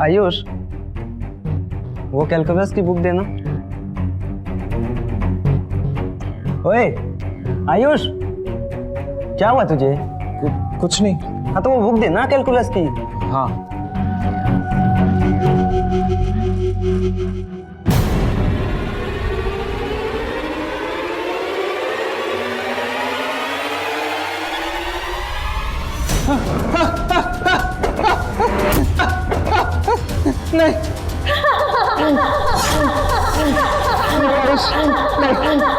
आयुष, वो कैलकुलस की बुक देना। ओए आयुष, क्या हुआ तुझे? कुछ नहीं। हाँ तो वो बुक देना कैलकुलस की। हाँ। नहीं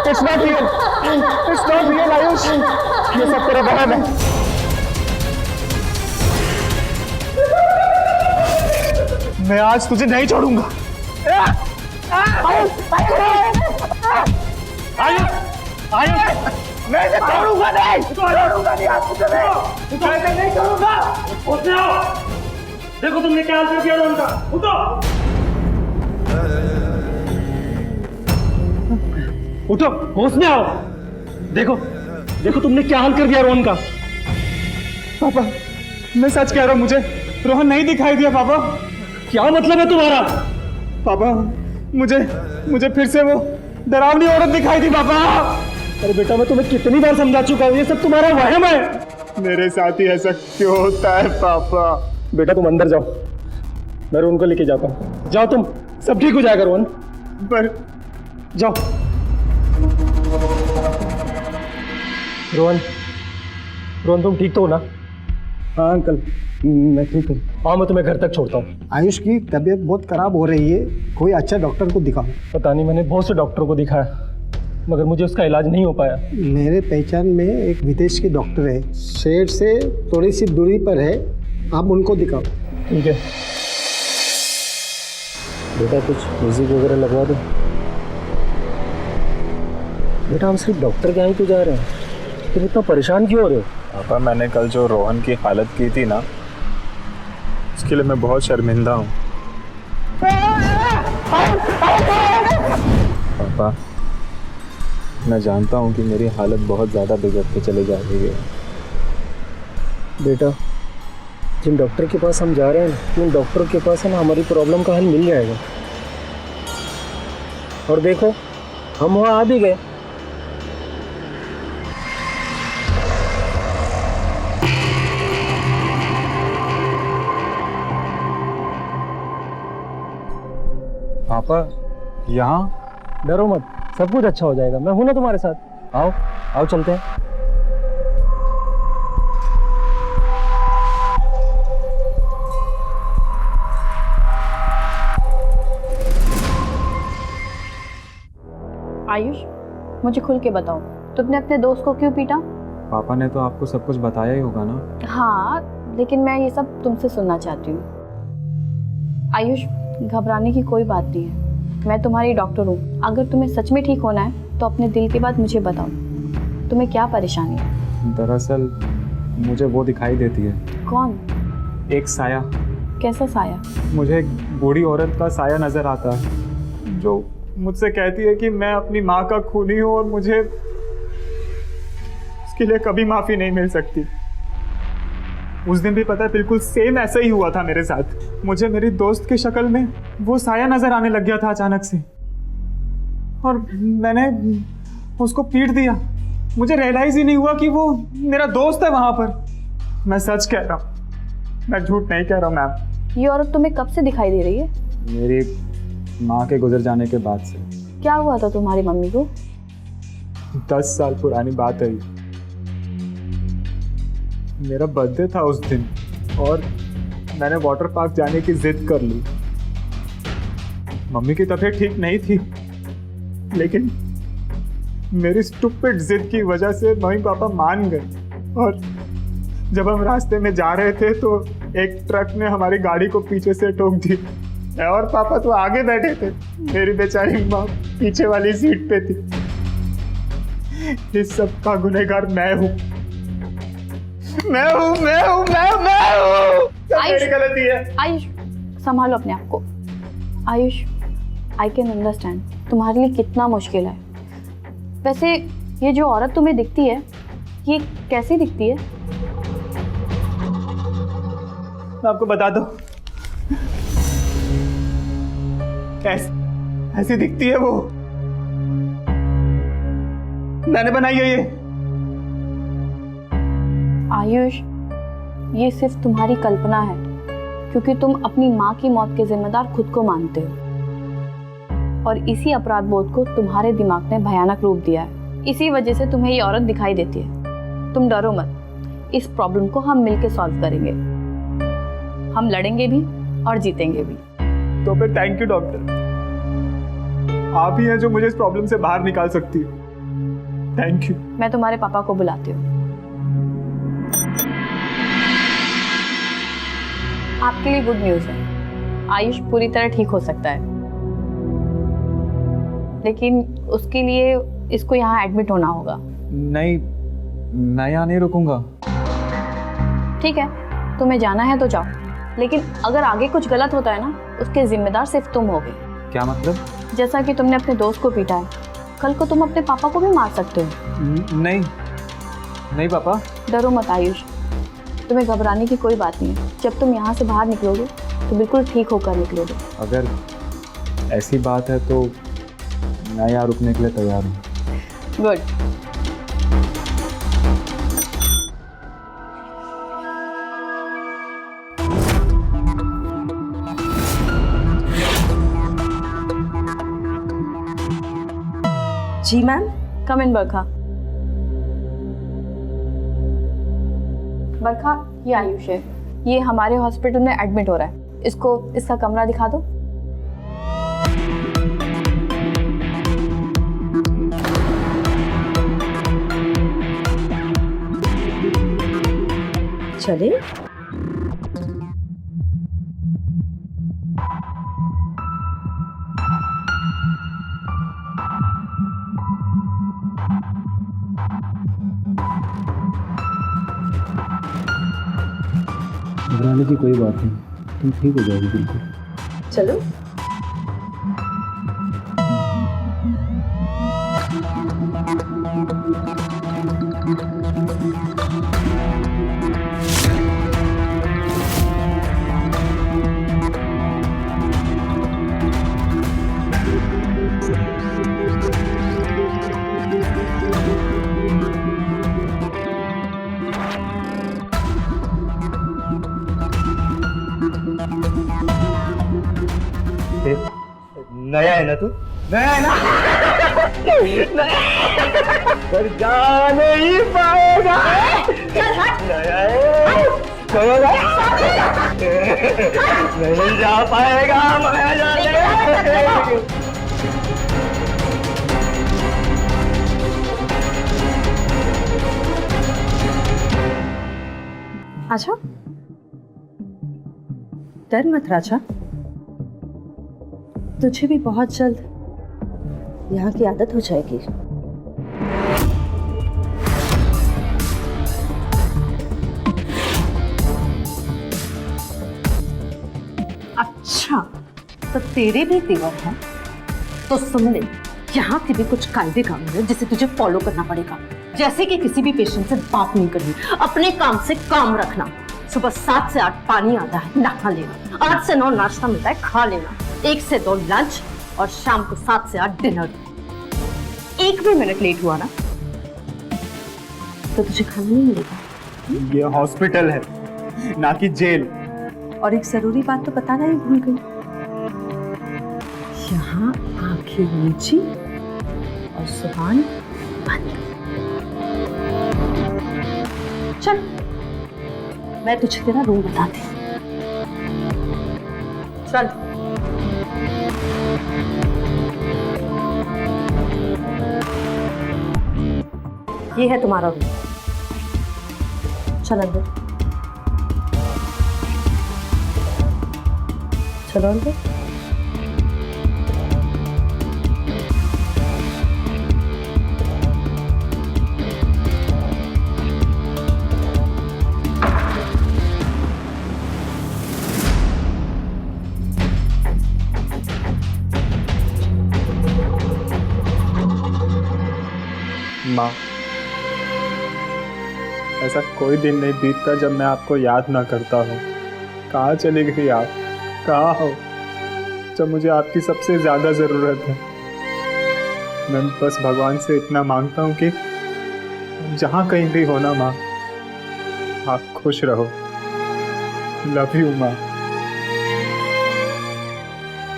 it's not real, it's not real Ayush, ये सब तेरा वहम है। मैं आज तुझे नहीं छोड़ूंगा। आयुष, मैं इसे छोड़ूंगा नहीं, छोड़ूंगा नहीं आज तुझे, मैं इसे नहीं छोड़ूंगा। उसने आओ, देखो तुमने क्या हाल कर दिया रोहन का। उठो, उठो, होश में आओ। देखो देखो तुमने क्या हाल कर दिया रोहन का। पापा, मैं सच कह रहा हूँ, मुझे रोहन नहीं दिखाई दिया। पापा, क्या मतलब है तुम्हारा? पापा, मुझे फिर से वो डरावनी औरत दिखाई दी। पापा, अरे बेटा, मैं तुम्हें कितनी बार समझा चुका हूँ, ये सब तुम्हारा वहम है। मेरे साथ ही ऐसा क्यों होता है पापा? बेटा तुम अंदर जाओ, मैं रोहन को लेके जाता हूँ। जाओ तुम, सब ठीक हो जाएगा रोहन। पर जाओ। रोहन, रोहन तुम ठीक तो हो ना? हाँ अंकल, मैं ठीक हूँ। हाँ, मैं तुम्हें घर तक छोड़ता हूँ। आयुष की तबीयत बहुत खराब हो रही है, कोई अच्छा डॉक्टर को दिखाओ। पता नहीं, मैंने बहुत से डॉक्टरों को दिखाया मगर मुझे उसका इलाज नहीं हो पाया। मेरे पहचान में एक विदेश के डॉक्टर है, शहर से थोड़ी सी दूरी पर है, आप उनको दिखाओ। ठीक है बेटा, कुछ म्यूजिक वगैरह लगवा दो। बेटा हम सिर्फ डॉक्टर के यहाँ ही तो जा रहे हैं, तुम इतना परेशान क्यों हो रहे हो? पापा, मैंने कल जो रोहन की हालत की थी ना, उसके लिए मैं बहुत शर्मिंदा हूँ। पापा, मैं जानता हूँ कि मेरी हालत बहुत ज़्यादा बिगड़ते चले जा रही है। बेटा जिन डॉक्टर के पास हम जा रहे हैं, उन डॉक्टर के पास है ना हमारी प्रॉब्लम का हल मिल जाएगा। और देखो हम वहाँ आ भी गए। पापा, यहाँ? डरो मत, सब कुछ अच्छा हो जाएगा, मैं हूं ना तुम्हारे साथ। आओ आओ चलते हैं। आयुष, मुझे खुल के बताओ, तुमने अपने दोस्त को क्यों पीटा? पापा ने तो आपको सब कुछ बताया ही होगा ना। हाँ, लेकिन मैं ये सब तुमसे सुनना चाहती हूँ। आयुष, घबराने की कोई बात नहीं है, मैं तुम्हारी डॉक्टर हूँ। अगर तुम्हें सच में ठीक होना है तो अपने दिल की बात मुझे बताओ, तुम्हें क्या परेशानी है? दरअसल मुझे वो दिखाई देती है। कौन? एक साया। कैसा साया? मुझे एक बूढ़ी औरत का साया नजर आता है, जो मुझसे कहती है कि मैं अपनी माँ का खूनी हूँ और मुझे उसके लिए कभी माफ़ी नहीं मिल सकती। उस दिन भी पता है, बिल्कुल सेम ऐसा ही हुआ था मेरे साथ। मुझे मेरी दोस्त की शक्ल में वो साया नजर आने लग गया था अचानक से, और मैंने उसको पीट दिया। मुझे रियलाइज ही नहीं हुआ कि वो मेरा दोस्त है वहां पर। मैं सच कह रहा हूँ, मैं झूठ नहीं कह रहा हूँ मैम। ये औरत तुम्हें कब से दिखाई दे रही है? मेरी माँ के गुजर जाने के बाद से। क्या हुआ था तुम्हारी मम्मी को? 10 साल पुरानी बात है ये। मेरा बर्थडे था उस दिन और मैंने वाटर पार्क जाने की जिद कर ली। मम्मी की तबीयत ठीक नहीं थी, लेकिन मेरी स्टूपिड जिद की वजह से मम्मी पापा मान गए। और जब हम रास्ते में जा रहे थे तो एक ट्रक ने हमारी गाड़ी को पीछे से ठोक दी। मैं और पापा तो आगे बैठे थे, मेरी बेचारी माँ पीछे वाली सीट पे थी। इस सब का गुनहगार मैं हूँ। मेरी गलती है। आयुष, संभालो अपने आप को। आयुष, आई कैन अंडरस्टैंड तुम्हारे लिए कितना मुश्किल है। वैसे ये जो औरत तुम्हें दिखती है, ये कैसी दिखती है? मैं आपको बता दूं, ऐसी दिखती है वो। मैंने बनाई है ये। आयुष, ये सिर्फ तुम्हारी कल्पना है, क्योंकि तुम अपनी माँ की मौत के जिम्मेदार खुद को मानते हो और इसी अपराध बोध को तुम्हारे दिमाग ने भयानक रूप दिया है। इसी वजह से तुम्हें ये औरत दिखाई देती है। तुम डरो मत, इस प्रॉब्लम को हम मिलकर सॉल्व करेंगे। हम लड़ेंगे भी और जीतेंगे भी। तो फिर थैंक यू डॉक्टर, आप ही हैं जो मुझे इस प्रॉब्लम से बाहर निकाल सकती है। Thank you. मैं तुम्हारे पापा को बुलाती हूँ। आपके लिए गुड न्यूज़ है, आयुष पूरी तरह ठीक हो सकता है, लेकिन उसके लिए इसको यहाँ एडमिट होना होगा। नहीं, मैं यहाँ नहीं रुकूंगा। ठीक है, तुम्हें जाना है तो जाओ, लेकिन अगर आगे कुछ गलत होता है ना, उसके जिम्मेदार सिर्फ तुम होगे। क्या मतलब? जैसा कि तुमने अपने दोस्त को पीटा है, कल को तुम अपने पापा को भी मार सकते हो। नहीं नहीं पापा। डरो मत आयुष, तुम्हें घबराने की कोई बात नहीं है। जब तुम यहाँ से बाहर निकलोगे तो बिल्कुल ठीक होकर निकलोगे। अगर ऐसी बात है तो मैं यहाँ रुकने के लिए तैयार हूँ। गुड। जी मैम। कम इन बरखा। बरखा, ये आयुष है, ये हमारे हॉस्पिटल में एडमिट हो रहा है। इसको इसका कमरा दिखा दो। चले। घबराने की कोई बात नहीं, तुम ठीक हो जाओगी बिल्कुल। चलो। नया है ना तू? नया है ना? पर जा नहीं पाएगा। नया है, नहीं जा पाएगा। मैं जाने। अच्छा, डर मत राजा, तुझे भी बहुत जल्द यहाँ की आदत हो जाएगी। अच्छा, तो तेरे भी तेवर हैं, तो सुन ले, यहाँ के भी कुछ कायदे कानून है जिसे तुझे फॉलो करना पड़ेगा। जैसे कि किसी भी पेशेंट से बात नहीं करनी, अपने काम से काम रखना। सुबह 7 से 8 पानी आता है, नहा लेना। 8 से 9 नाश्ता मिलता है, खा लेना। 1 से 2 लंच और शाम को 7 से 8 डिनर। 1 भी मिनट लेट हुआ ना तो तुझे खाना नहीं मिलेगा। ये हॉस्पिटल है, ना कि जेल। और एक जरूरी बात तो बताना ही भूल गई, यहाँ आंखें नीची और जुबान बंद। चल, मैं तुझे तेरा रूम बताती हूँ। चल। ये है तुम्हारा रूम, चल अंदर। चलो अंदर। माँ, ऐसा कोई दिन नहीं बीतता जब मैं आपको याद ना करता हूँ। कहाँ चली गई आप? कहाँ हो? जब मुझे आपकी सबसे ज़्यादा ज़रूरत है। मैं बस भगवान से इतना मांगता हूँ कि जहाँ कहीं भी हो ना माँ, आप खुश रहो। लव यू माँ,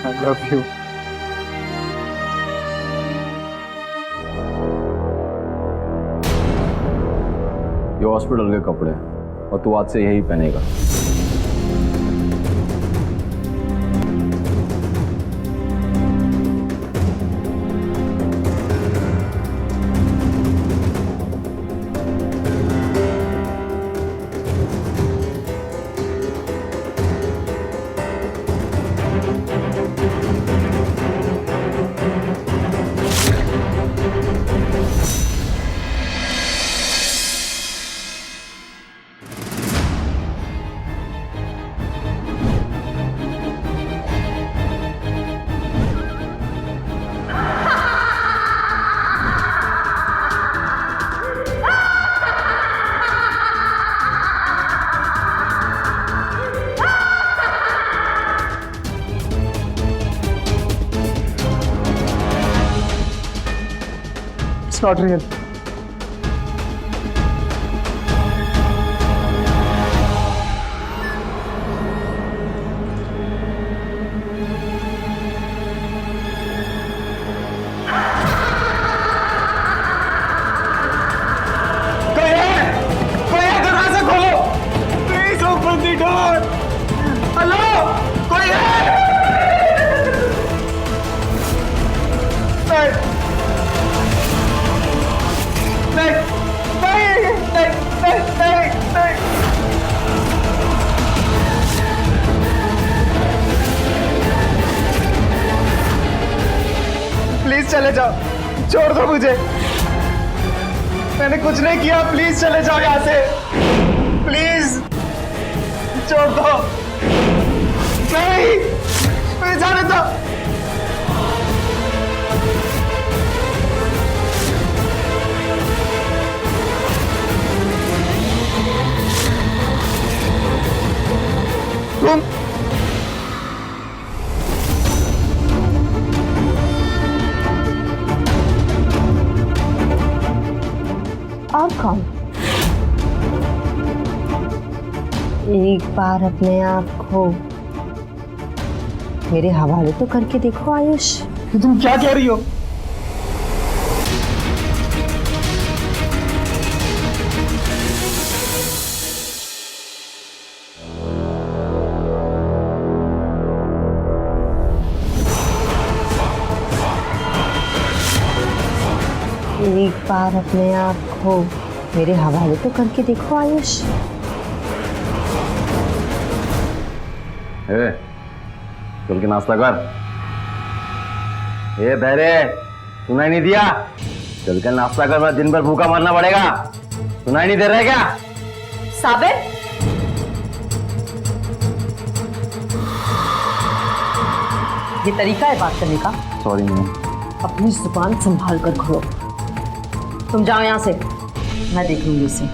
आई लव यू। ये हॉस्पिटल के कपड़े हैं और तू आज से यही पहनेगा। It's not real. प्लीज चले जाओ, छोड़ दो मुझे। मैंने कुछ नहीं किया, प्लीज चले जाओ यहाँ से, प्लीज छोड़ दो। नहीं, मुझे जाने दो। तुम और कौन? एक बार अपने आप को मेरे हवाले तो करके देखो आयुष। तुम क्या कह रही हो? एक बार अपने आप को मेरे हवाले तो करके देखो आयुष। चल के नाश्ता कर। बहरे, सुनाई नहीं दिया? चल के नाश्ता कर, मैं दिन भर भूखा मरना पड़ेगा। सुनाई नहीं दे रहा है क्या? साबिर, ये तरीका है बात करने का? Sorry ma'am. अपनी जुबान संभाल कर घोड़ो। तुम जाओ यहाँ से, मैं देख लूंगी इसे।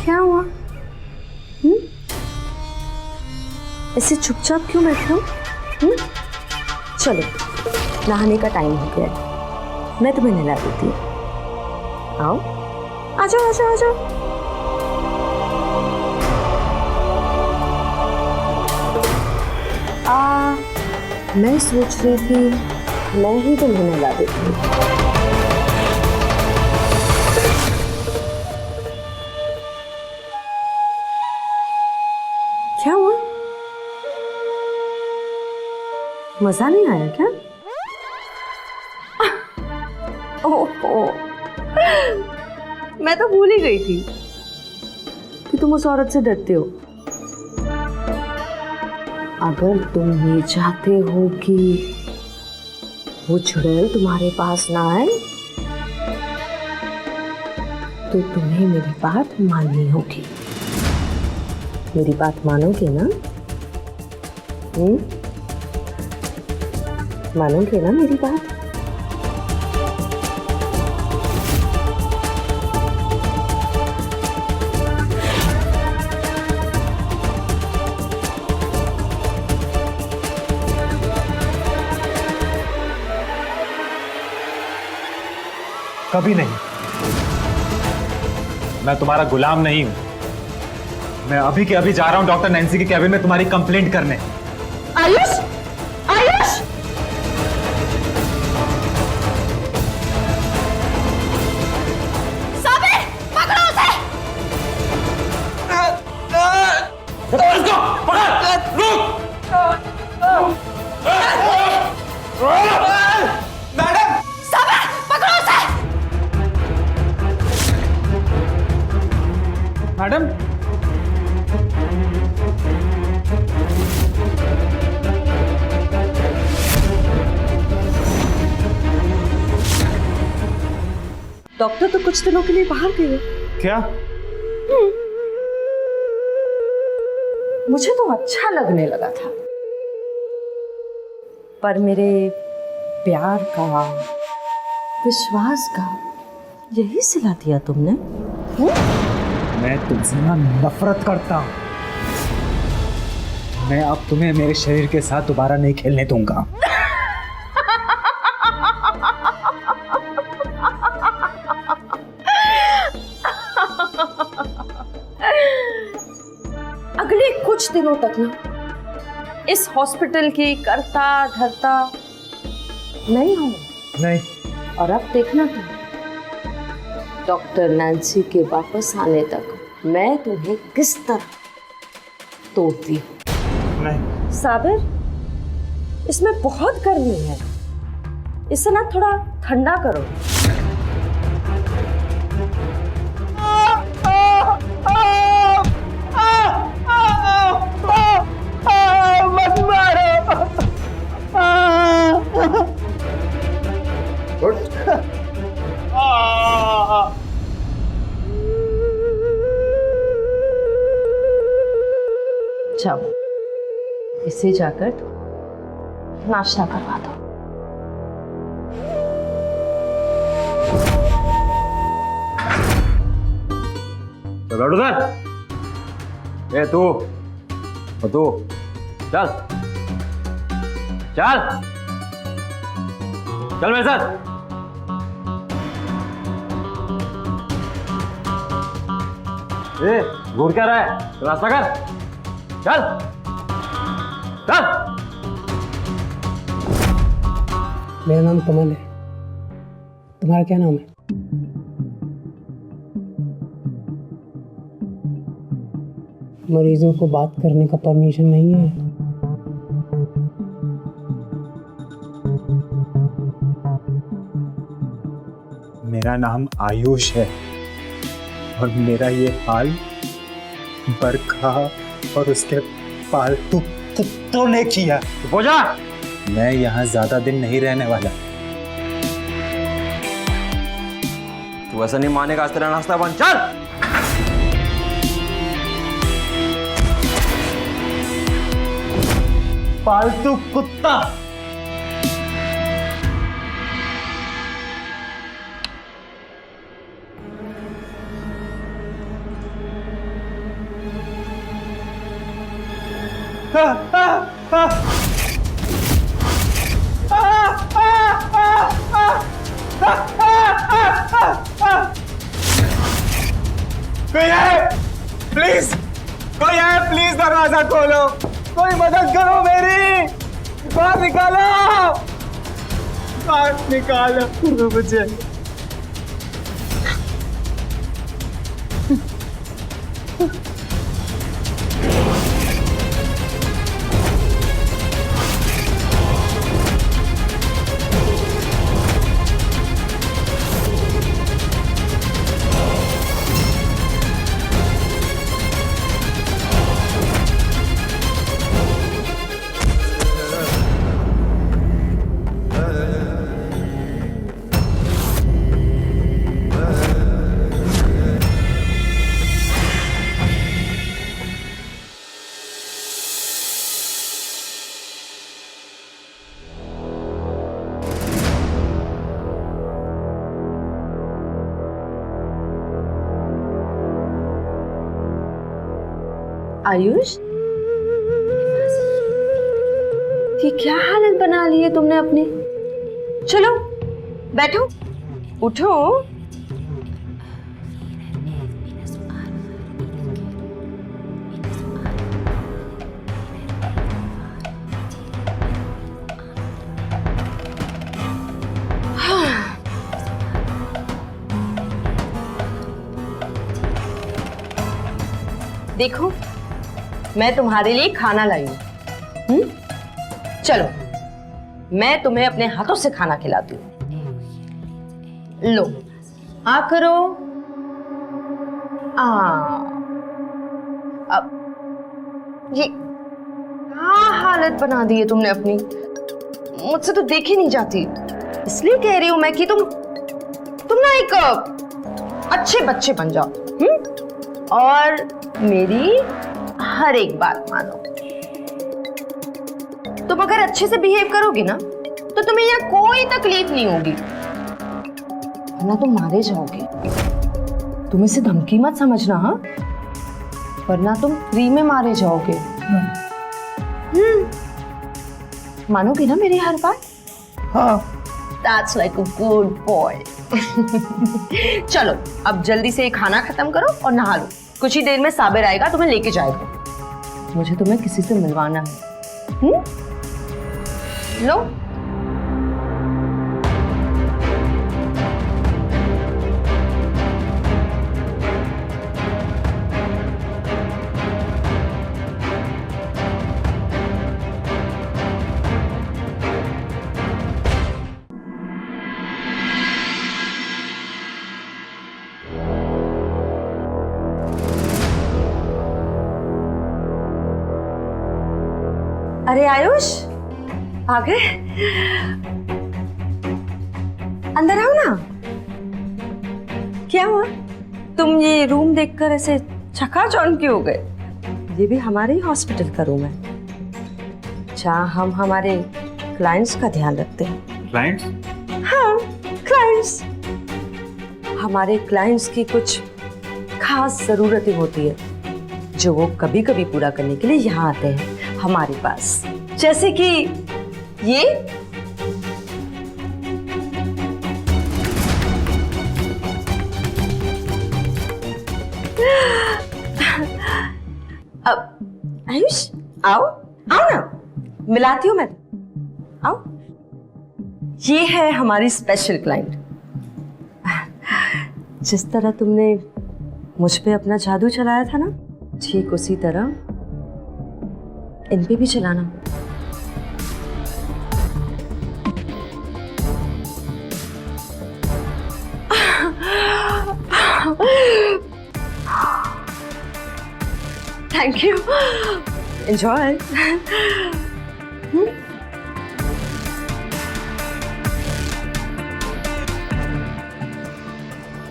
क्या हुआ? ऐसे चुपचाप क्यों बैठे हो? चलो, नहाने का टाइम हो गया है, मैं तुम्हें नहला देती हूँ। आओ, आ जाओ आ जाओ आ जाओ। मैं सोच रही थी मैं ही तुम्हें नहला देती हूँ। क्या हुआ? मजा नहीं आया क्या? ओह, मैं तो भूल ही गई थी कि तुम उस औरत से डरते हो। अगर तुम ये चाहते हो कि वो चुड़ैल तुम्हारे पास ना आए, तो तुम्हें मेरी बात माननी होगी। मेरी बात मानोगे ना? मानोगे ना मेरी बात? कभी नहीं। मैं तुम्हारा गुलाम नहीं हूं। मैं अभी के अभी जा रहा हूं डॉक्टर नैन्सी के कैबिन में तुम्हारी कंप्लेंट करने। आयुष, आयुष, साबिर, पकड़ो उसे। मैडम, साबिर, पकड़ो उसे। मैडम, डॉक्टर तो कुछ दिनों के लिए बाहर गए। क्या? मुझे तो अच्छा लगने लगा था, पर मेरे प्यार का, विश्वास का यही सिला दिया तुमने। मैं तुमसे ना नफरत करता हूं। मैं अब तुम्हें मेरे शरीर के साथ दोबारा नहीं खेलने दूंगा। अगले कुछ दिनों तक ना इस हॉस्पिटल की करता धरता नहीं हूं। नहीं। और अब देखना तुम, डॉक्टर नैन्सी के वापस आने तक मैं तुम्हें किस तरह तोड़ती हूं। नहीं। साबिर, इसमें बहुत गर्मी है, इसे ना थोड़ा ठंडा करो। मत मारो। जाओ, इसे जाकर नाश्ता करवा दो। चल बैठ उधर। ए तू, और तू चल चल चल मेरे साथ। ए घूर क्या रहा है? रास्ता कर, चल चल। मेरा नाम कमल है, तुम्हारा क्या नाम है? मरीजों को बात करने का परमिशन नहीं है। मेरा नाम आयुष है और मेरा ये हाल बरखा और उसके पालतू कुत्तों ने किया। तू पहुंचा। मैं यहाँ ज्यादा दिन नहीं रहने वाला। तू ऐसा नहीं मानेगा, आज तेरा नाश्ता बंद। चल। पालतू कुत्ता। कोई है? प्लीज कोई है? प्लीज दरवाजा खोलो, कोई मदद करो मेरी। बाहर निकालो, बाहर निकालो मुझे। आयुष, ये क्या हालत बना ली है तुमने अपनी? चलो बैठो, उठो। देखो, मैं तुम्हारे लिए खाना लाई हूं। चलो, मैं तुम्हें अपने हाथों से खाना खिलाती हूँ। लो, आ करो। अब ये क्या हालत बना दी है तुमने अपनी। मुझसे तो देखी नहीं जाती, इसलिए कह रही हूं मैं कि तुम ना एक अच्छे बच्चे बन जाओ। और मेरी हर एक बात मानो। तुम अगर अच्छे से बिहेव करोगे ना तो तुम्हें यहाँ कोई तकलीफ नहीं होगी, वरना तुम मारे जाओगे। तुम इसे धमकी मत समझना, हाँ, वरना तुम फ्री में मारे जाओगे। मानोगे ना मेरी हर बात? हाँ, That's like a good boy. चलो, अब जल्दी से खाना खत्म करो और नहा लो। कुछ ही देर में साबिर आएगा, तुम्हें लेके जाएगा। मुझे तुम्हें किसी से मिलवाना है। लो। अरे आयुष, आ गए? अंदर आओ ना। क्या हुआ? तुम ये रूम देखकर ऐसे चकाचौंध क्यों हो गए? ये भी हमारे ही हॉस्पिटल का रूम है, जहाँ हम हमारे क्लाइंट्स का ध्यान रखते हैं। क्लाइंट्स? हाँ, क्लाइंट्स। हमारे क्लाइंट्स की कुछ खास जरूरतें होती है जो वो कभी कभी पूरा करने के लिए यहाँ आते हैं हमारे पास। जैसे कि ये अब आयुष, आओ आओ ना, मिलाती हूँ मैं। आओ, ये है हमारी स्पेशल क्लाइंट। जिस तरह तुमने मुझ पे अपना जादू चलाया था ना, ठीक उसी तरह इन पे भी चलाना। Thank you, enjoy.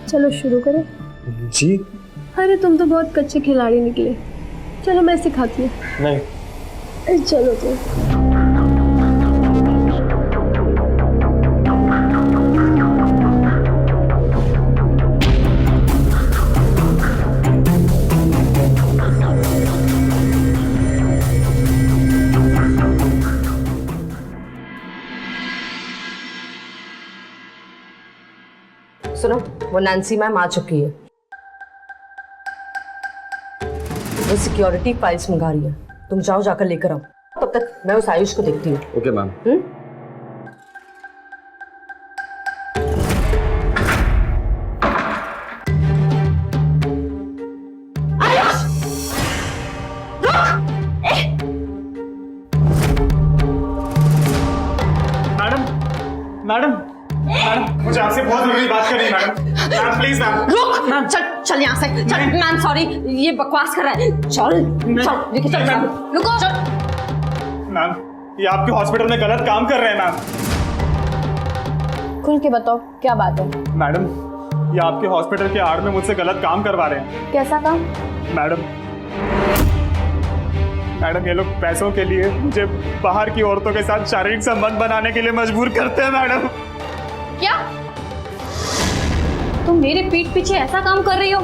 चलो शुरू करें। जी। अरे तुम तो बहुत कच्चे खिलाड़ी निकले। चलो मैं सिखाती हूँ। नहीं। चलो तो। सुनो, वो नैन्सी मैम आ चुकी है। वो सिक्योरिटी फाइल्स मंगा रही है, तुम जाओ जाकर लेकर आओ। तब तक मैं उस आयुष को देखती हूँ। Okay ma'am. Ayush, madam madam madam, मुझे आपसे बहुत जरूरी बात करनी है मैडम। Ma'am please ma'am. रुक, चल चल यहाँ से चल। मैम सॉरी, ये बकवास कर रहा है। चल चल, लेके चल। रुको, चल। मैम, ये आपके हॉस्पिटल में गलत काम कर रहे हैं मैम। खुल के बताओ, क्या बात है? मैडम, ये आपके हॉस्पिटल के आड़ में मुझसे गलत काम करवा रहे हैं। कैसा काम? मैडम मैडम, ये लोग पैसों के लिए मुझे बाहर की औरतों के साथ शारीरिक संबंध बनाने के लिए मजबूर करते हैं मैडम। क्या तुम मेरे पीठ पीछे ऐसा काम कर रही हो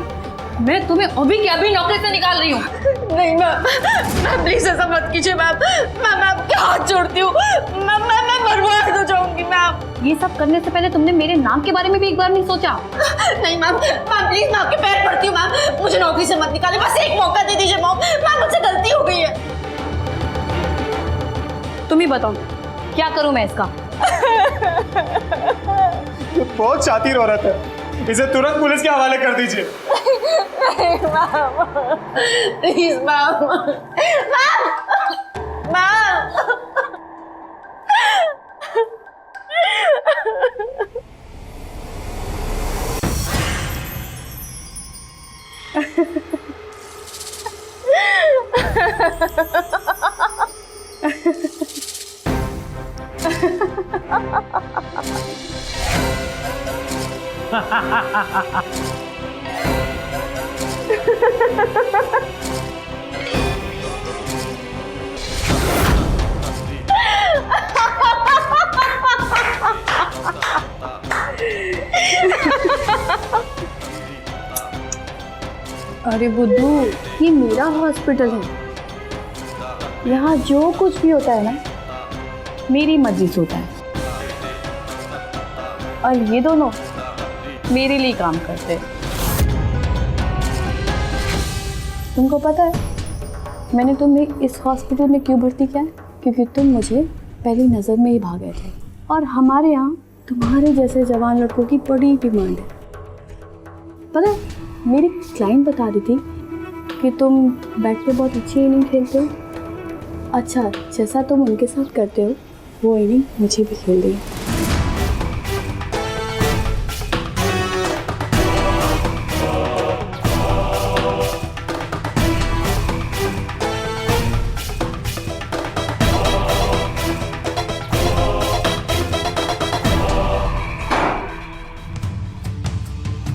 मैं तुम्हें अभी के अभी नौकरी से निकाल रही हूँ। नहीं मैम प्लीज ऐसा मत कीजिए मैम। मैं आपके हाथ जोड़ती हूँ। मैं बर्बाद हो जाऊंगी मैम। ये सब करने से पहले तुमने मेरे नाम के बारे में भी एक बार नहीं सोचा? नहीं मैम प्लीज मैं आपके पैर पड़ती हूँ मैम, मुझे नौकरी से मत निकाले, बस एक मौका दे दीजिए मैम, मुझसे गलती हो गई है। तुम ही बताओ क्या करूं मैं इसका? ये बहुत शातिर औरत है, इसे तुरंत पुलिस के हवाले कर दीजिए। Please ma'am. अरे बुद्धू, ये मेरा हॉस्पिटल है, यहाँ जो कुछ भी होता है ना मेरी मर्जी से होता है, और ये दोनों मेरे लिए काम करते हैं। तुमको पता है मैंने तुम्हें इस हॉस्पिटल में क्यों भर्ती किया है? क्योंकि तुम मुझे पहली नज़र में ही भाग गए थे, और हमारे यहाँ तुम्हारे जैसे जवान लड़कों की बड़ी डिमांड है। पता है मेरी क्लाइंट बता रही थी कि तुम बैट पे बहुत अच्छी इनिंग खेलते हो। अच्छा, जैसा तुम उनके साथ करते हो वो इनिंग मुझे भी खेल दी।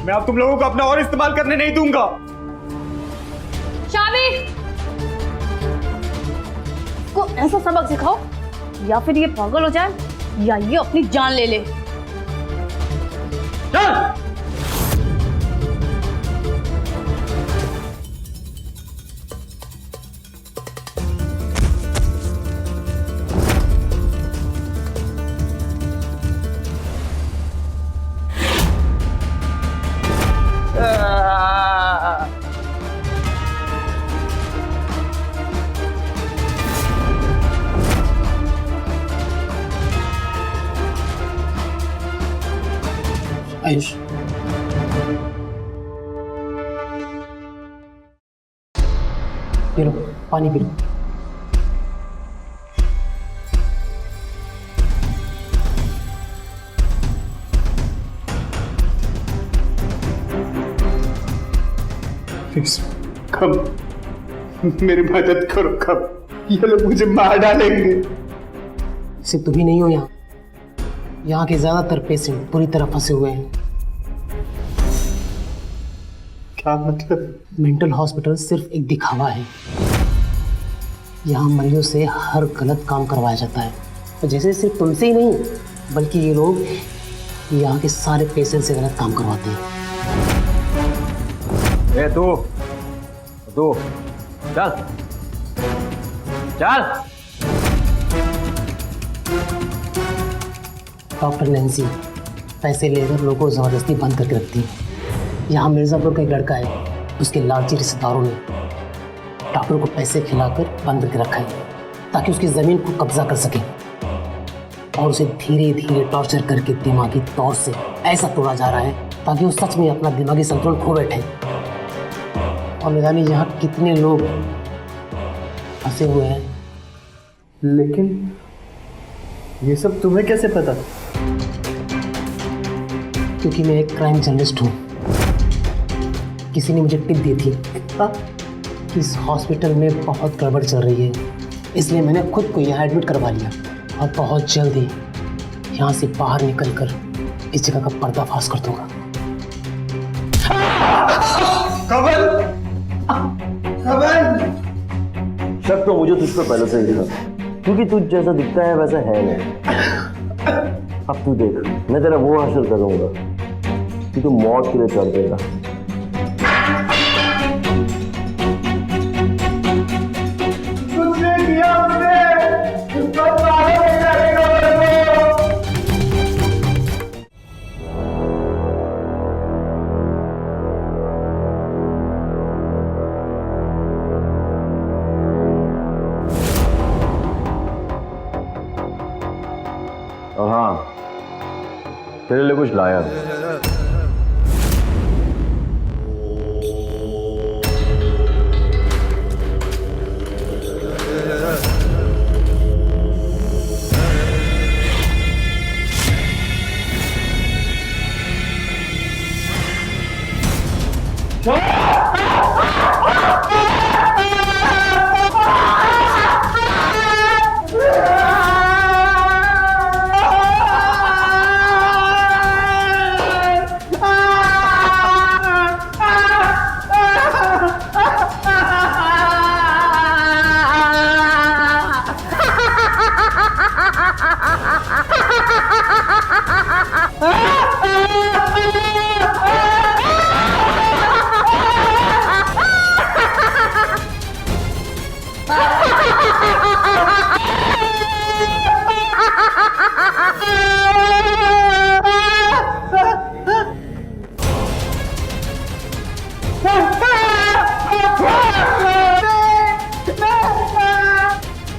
मैं अब तुम लोगों को अपना और इस्तेमाल करने नहीं दूंगा। शादी को ऐसा सबक सिखाओ या फिर ये पागल हो जाए या ये अपनी जान ले ले। चल। आयुष, पी लो, पानी पी लो। प्लीज कब मेरी मदद करो, कब ये लोग मुझे मार डालेंगे। सिर्फ तुम ही नहीं हो यहाँ के ज्यादातर पेशेंट पूरी तरह फंसे हुए हैं। क्या मतलब? मेंटल हॉस्पिटल सिर्फ एक दिखावा है। यहाँ मरीजों से हर गलत काम करवाया जाता है, और जैसे सिर्फ तुमसे ही नहीं बल्कि ये लोग यहाँ के सारे पेशेंट से गलत काम करवाते हैं। ए तू चल चल। डॉक्टर नैन्सी पैसे लेकर लोगों को ज़बरदस्ती बंद करके रखती है। यहाँ मिर्ज़ापुर का एक लड़का है, उसके लालची रिश्तेदारों ने डॉक्टर को पैसे खिलाकर बंद करके रखा है ताकि उसकी ज़मीन को कब्जा कर सके, और उसे धीरे धीरे टॉर्चर करके दिमागी तौर से ऐसा तोड़ा जा रहा है ताकि वो सच में अपना दिमागी संतुलन खो बैठे। और न जाने यहाँ कितने लोग फंसे हुए हैं। लेकिन ये सब तुम्हें कैसे पता? क्योंकि मैं एक क्राइम जर्नलिस्ट हूँ। किसी ने मुझे टिप दी थी कि इस हॉस्पिटल में बहुत गड़बड़ चल रही है, इसलिए मैंने खुद को यहाँ एडमिट करवा लिया, और बहुत जल्द ही यहाँ से बाहर निकलकर इस जगह का पर्दाफाश कर दूंगा। शक तो मुझे तुझ पर पहले से ही था, क्योंकि तुझ जैसा दिखता है वैसा है नहीं। अब तू देख, मैं तेरा वो हासिल करूंगा कि तू मौत के लिए तड़पेगा। और हाँ, तेरे लिए कुछ लाया है।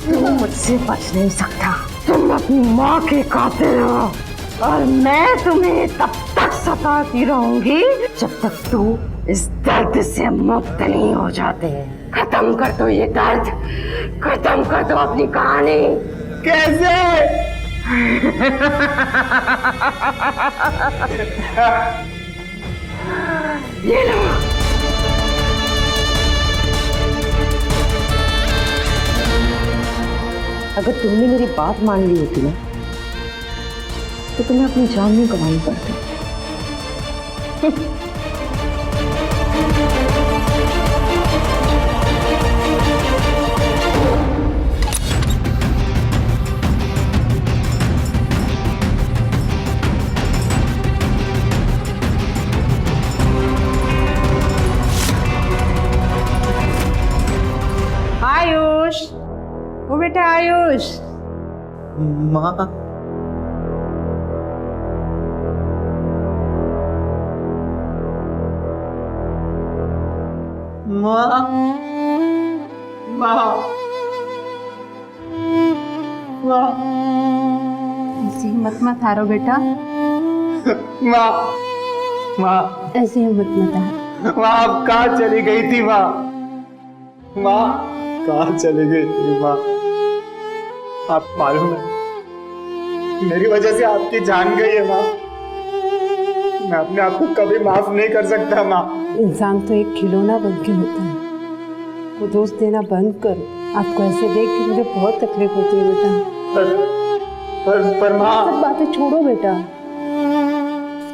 तू मुझसे बच नहीं सकता। तुम अपनी माँ के कातिल हो और मैं तुम्हें तब तक सताती रहूंगी जब तक तू इस दर्द से मुक्त नहीं हो जाते। खत्म कर दो ये दर्द, खत्म कर दो अपनी कहानी। कैसे? ये लो। अगर तुमने मेरी बात मान ली होती ना तो तुम्हें अपनी जान नहीं गंवानी पड़ती। आयुष, वो बेटा आयुष। माँ, माँ, माँ, माँ, ऐसी हिम्मत मत हारो बेटा, माँ, माँ, ऐसी हिम्मत मत हारो। माँ आप कहाँ चली गई थी माँ? माँ कहाँ चली गई थी माँ? आप मालूम है मेरी वजह से आपकी जान गई है माँ। मैं अपने आप को कभी माफ नहीं कर सकता माँ। इंसान तो एक खिलौना बन के होता है, वो दोस्त देना बंद करो। आपको ऐसे देख के मुझे बहुत तकलीफ होती है बेटा। पर माँ, सब बातें छोड़ो बेटा,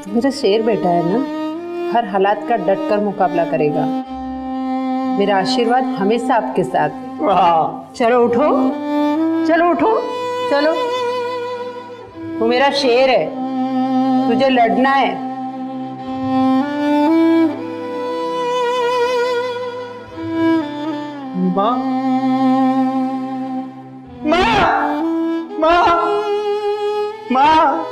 तो मेरा शेर बेटा है ना, हर हालात का डट कर मुकाबला करेगा। मेरा आशीर्वाद हमेशा आपके साथ है। माँ, चलो उठो, चलो उठो, चलो। वो मेरा शेर है, तुझे लड़ना है। माँ, माँ, माँ, माँ,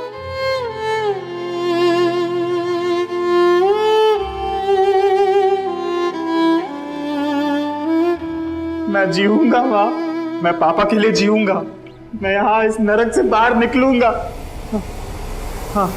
मैं जीऊंगा माँ, मैं पापा के लिए जीऊंगा। मैं यहाँ इस नरक से बाहर निकलूंगा। हाँ,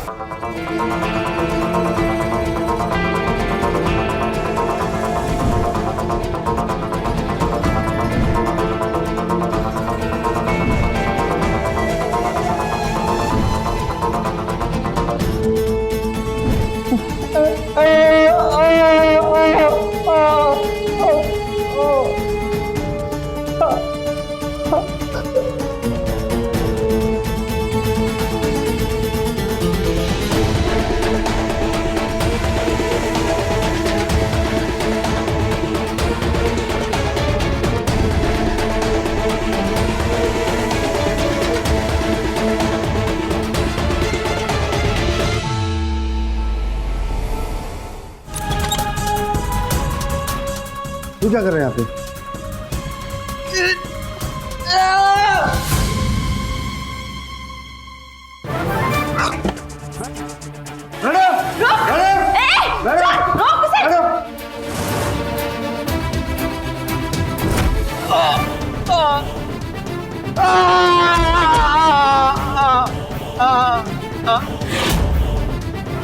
तू क्या कर रहे हैं यहाँ पे?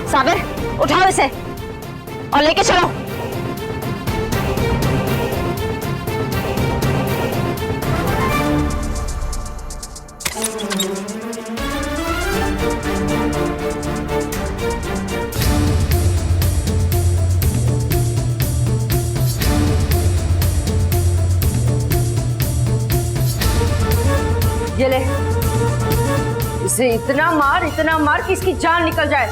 साबिर, उठाओ इसे और लेके चलो। ये ले, इसे इतना मार कि इसकी जान निकल जाए।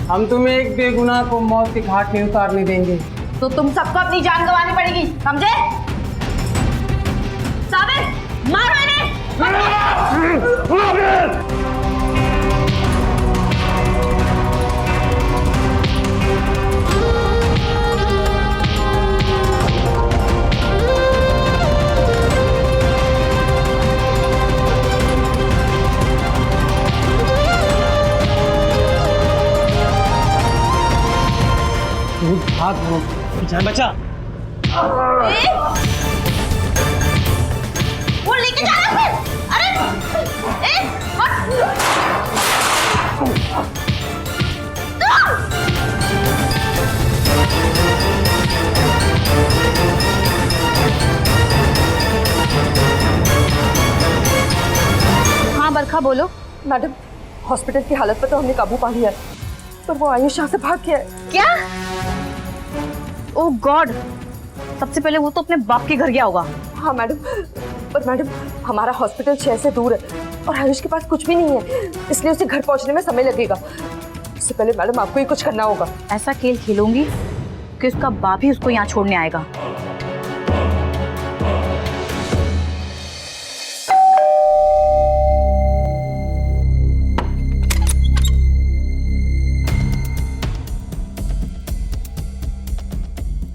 हम तुम्हें एक बेगुनाह को मौत के घाट नहीं उतारने देंगे। तो तुम सबको अपनी जान गंवानी पड़ेगी, समझे? साबिर, मारो इन्हें। भाग वो, जान बचा। वो लेके जा रहा है। अरे हाँ बरखा, बोलो। मैडम, हॉस्पिटल की हालत पर तो हमने काबू पा लिया है, पर वो आयुष यहाँ से भाग गया है। क्या? ओह गॉड, सबसे पहले वो तो अपने बाप के घर गया होगा। हाँ मैडम, पर मैडम हमारा हॉस्पिटल शहर से दूर है और आयुष के पास कुछ भी नहीं है, इसलिए उसे घर पहुंचने में समय लगेगा। उससे पहले मैडम आपको ही कुछ करना होगा। ऐसा खेल खेलूंगी कि उसका बाप ही उसको यहाँ छोड़ने आएगा।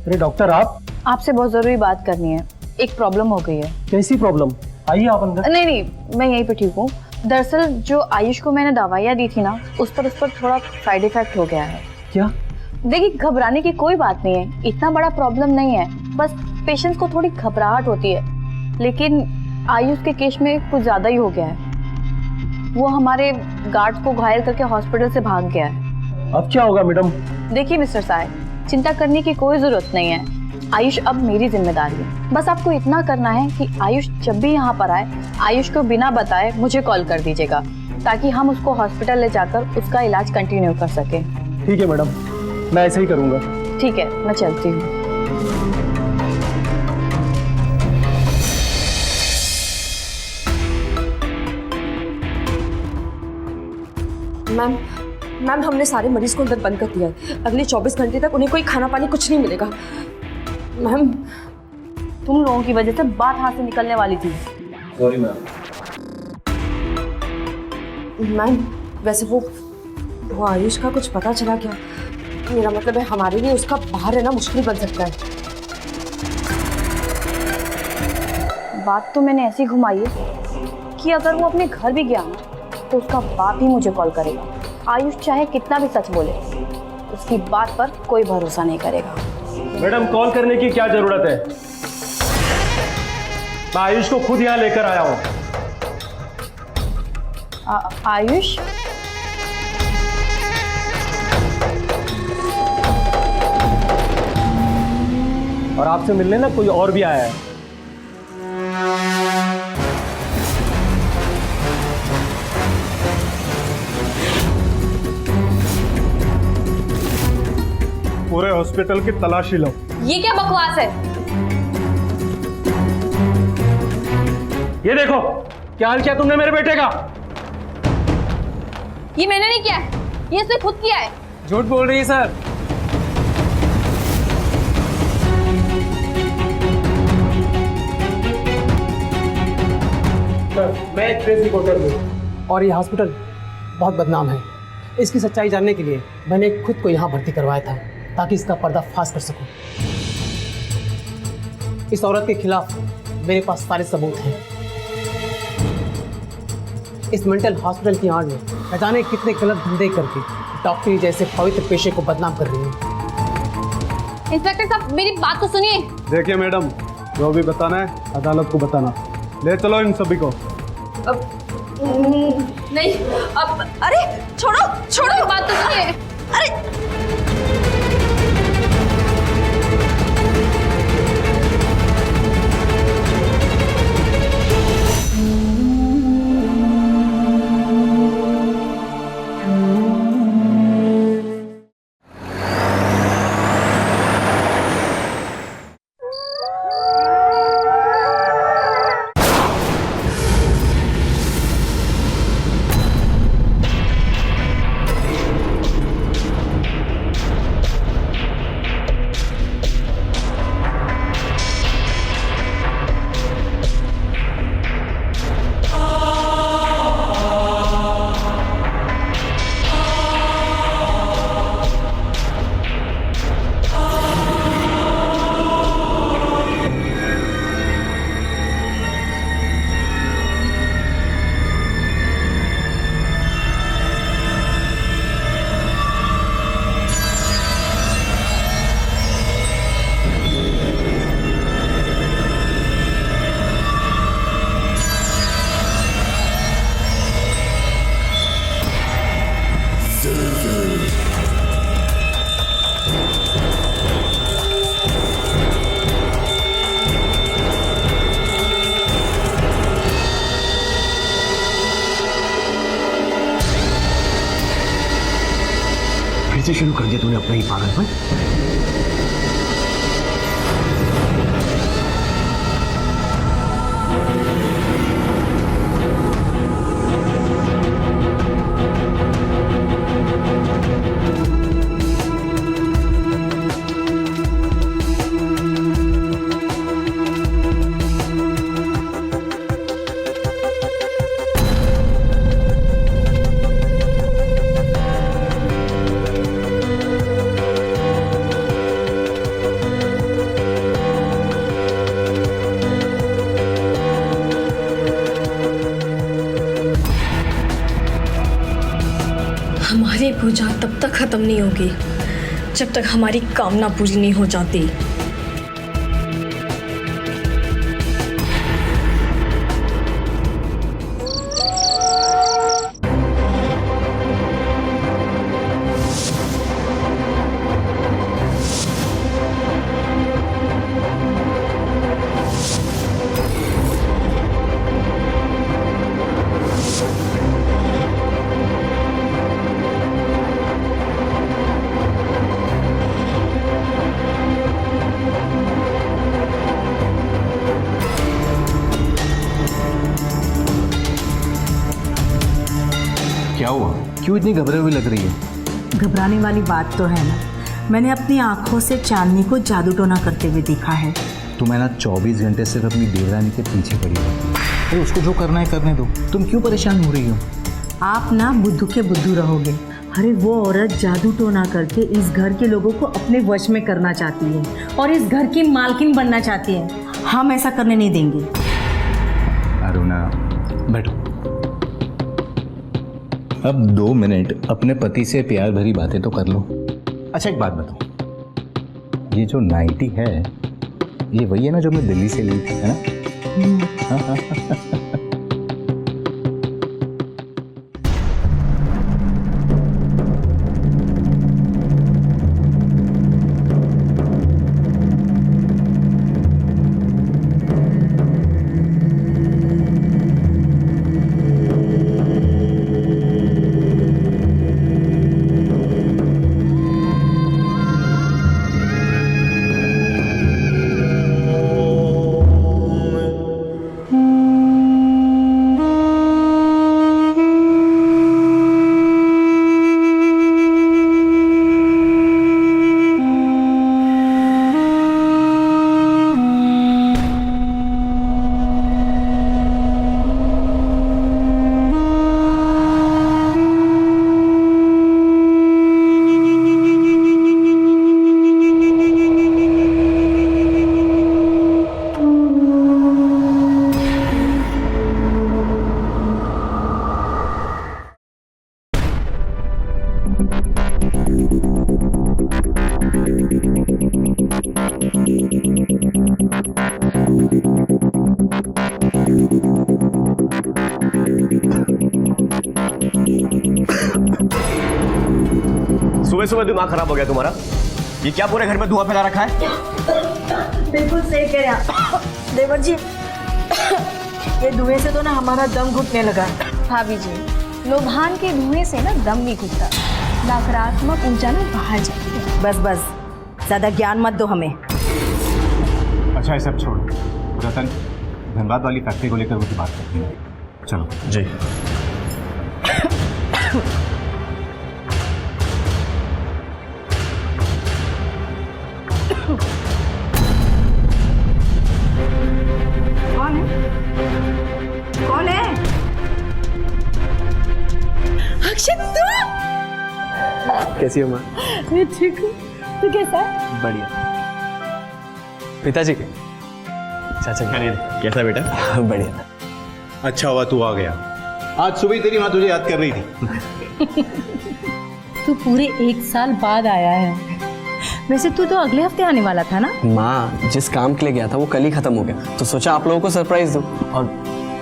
अरे डॉक्टर, आप? आपसे बहुत जरूरी बात करनी है। एक प्रॉब्लम हो गई है। कैसी प्रॉब्लम? आइए आप अंदर। नहीं, मैं यहीं पे ठीक हूँ। दरअसल जो आयुष को मैंने दवाइयाँ दी थी ना, उस पर थोड़ा साइड इफेक्ट हो गया है। क्या? देखिए, घबराने की कोई बात नहीं है, इतना बड़ा प्रॉब्लम नहीं है, बस पेशेंट्स को थोड़ी घबराहट होती है। लेकिन आयुष के केस में कुछ ज्यादा ही हो गया है। वो हमारे गार्ड को घायल करके हॉस्पिटल से भाग गया है। अब क्या होगा मैडम? देखिए मिस्टर साहब, चिंता करने की कोई जरूरत नहीं है। आयुष अब मेरी जिम्मेदारी है। बस आपको इतना करना है कि आयुष जब भी यहाँ पर आए, आयुष को बिना बताए मुझे कॉल कर दीजिएगा, ताकि हम उसको हॉस्पिटल ले जाकर उसका इलाज कंटिन्यू कर सकें। ठीक है मैडम, मैं ऐसे ही करूँगा। ठीक है, मैं चलती हूँ। मैम, हमने सारे मरीज को अंदर बंद कर दिया है। अगले 24 घंटे तक उन्हें कोई खाना पानी कुछ नहीं मिलेगा। मैम, तुम लोगों की वजह से बात हाथ से निकलने वाली थी। Sorry ma'am. मैम, वैसे वो आयुष का कुछ पता चला क्या? मेरा मतलब है हमारे लिए उसका बाहर रहना मुश्किल बन सकता है। बात तो मैंने ऐसी घुमाई है कि अगर वो अपने घर भी गया तो उसका बाप ही मुझे कॉल करेगा। आयुष चाहे कितना भी सच बोले, उसकी बात पर कोई भरोसा नहीं करेगा। मैडम, कॉल करने की क्या जरूरत है? मैं आयुष को खुद यहाँ लेकर आया हूँ। आयुष? और आपसे मिलने ना कोई और भी आया है। पूरे हॉस्पिटल की तलाशी लो। ये क्या बकवास है? ये देखो, क्या हाल किया तुमने मेरे बेटे का? ये मैंने नहीं किया, ये इसने खुद किया है। झूठ बोल रही है सर। मैं एक प्रेस रिपोर्टर हूँ और ये हॉस्पिटल बहुत बदनाम है। इसकी सच्चाई जानने के लिए मैंने खुद को यहाँ भर्ती करवाया था, ताकि इसका पर्दाफाश कर सकूं। इस औरत के खिलाफ मेरे पास सारे सबूत हैं। इस मेंटल हॉस्पिटल की आड़ में न जाने कितने गलत धंधे करके डॉक्टरी जैसे पवित्र पेशे को बदनाम कर रही है। इंस्पेक्टर साहब, मेरी बात तो सुनिए। देखिए मैडम, जो भी बताना है अदालत को बताना। ले चलो इन सभी को। नहीं अब अरे छोड़ो छोड़ो, बात तो सुनिए। अरे फिर से शुरू कर दिया तूने अपना ही पागलपन। हमारी पूजा तब तक खत्म नहीं होगी जब तक हमारी कामना पूरी नहीं हो जाती। क्या हुआ? क्यों इतनी घबराई हुई लग रही है? घबराने वाली बात तो है ना, मैंने अपनी आंखों से चांदनी को जादू टोना करते हुए देखा है। तुम्हें ना 24 घंटे सिर्फ अपनी देवरानी के पीछे पड़ी हो। अरे उसको जो करना है करने दो, तुम क्यों परेशान हो रही हो? आप ना बुद्धू के बुद्धू रहोगे। अरे वो औरत जादू टोना करके इस घर के लोगों को अपने वश में करना चाहती है और इस घर की मालकिन बनना चाहती है। हम ऐसा करने नहीं देंगे। अरुणा बैठो। अब 2 मिनट अपने पति से प्यार भरी बातें तो कर लो। अच्छा एक बात बताओ, ये जो नाइटी है ये वही है ना जो मैं दिल्ली से ली थी, है ना? सुबह दिमाग खराब हो गया तुम्हारा? ये क्या पूरे घर में धुआं फैला रखा है? बिल्कुल सही कह रहे हैं देवर जी। ये धुएं से तो ना हमारा दम घुटने लगा। भाभी जी, लोभान के धुएं से ना दम नहीं घुटता, नकारात्मक ऊर्जा ना बाहर जाती है। बस बस, ज्यादा ज्ञान मत दो हमें। अच्छा ये सब छोड़ो, रतन धनबाद वाली फैक्ट्री को लेकर मुझे बात करनी है। चलो। जी। कौन है? कौन है? अक्षत तू? कैसी हो माँ? मैं ठीक हूँ, तू कैसा है? बढ़िया। पिताजी चाचा कैसा बेटा? बढ़िया। अच्छा हुआ तू आ गया, आज सुबह ही तेरी माँ तुझे याद कर रही थी। तू पूरे 1 साल बाद आया है। वैसे तू तो अगले हफ्ते आने वाला था ना? माँ जिस काम के लिए गया था वो कल ही खत्म हो गया, तो सोचा आप लोगों को सरप्राइज दूं। और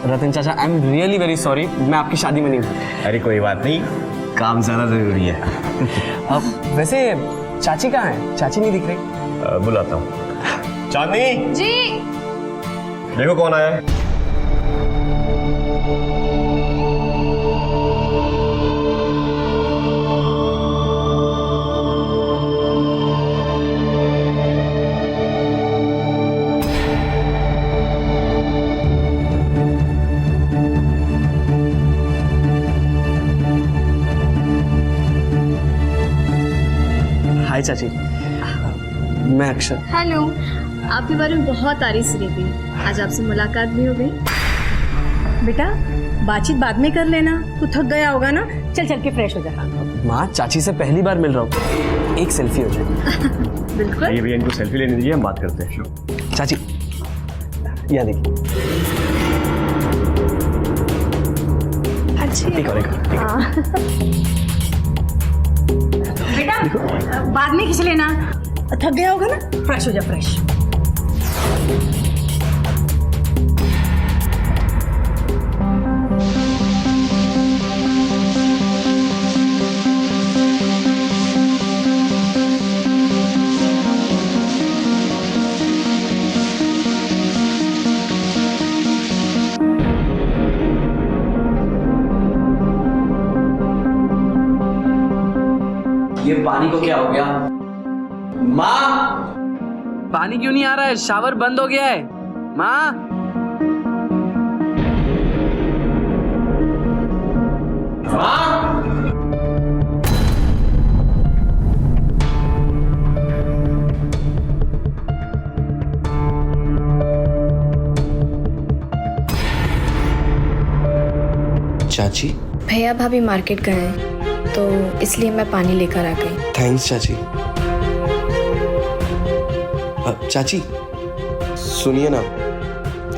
रतन चाचा, I am really very sorry, मैं आपकी शादी में नहीं हूँ। अरे कोई बात नहीं, काम ज्यादा जरूरी है। अब वैसे चाची कहाँ है? चाची नहीं दिख रही। बुलाता हूँ। चांदनी जी। देखो कौन आया है। हाय चाची, मैं अक्षर। हेलो, आपके बारे में बहुत तारीफ सुनी थी, आज आपसे मुलाकात भी हो गई। बेटा बातचीत बाद में कर लेना, तू थक गया होगा ना। चल चल के फ्रेश हो जा। माँ चाची से पहली बार मिल रहा हूँ, एक सेल्फी हो जाए। बिल्कुल। ये भैया इनको सेल्फी लेने दीजिए, हम बात करते हैं। चाची यहाँ देखिए। अच्छी एक और, एक और। बेटा बाद में खींच लेना, थक गया होगा ना। फ्रेश हो जा, फ्रेश। ये पानी को क्या हो गया? माँ पानी क्यों नहीं आ रहा है? शावर बंद हो गया है। माँ चाची, भैया भाभी मार्केट गए हैं, तो इसलिए मैं पानी लेकर आ गई। थैंक्स चाची। चाची सुनिए ना,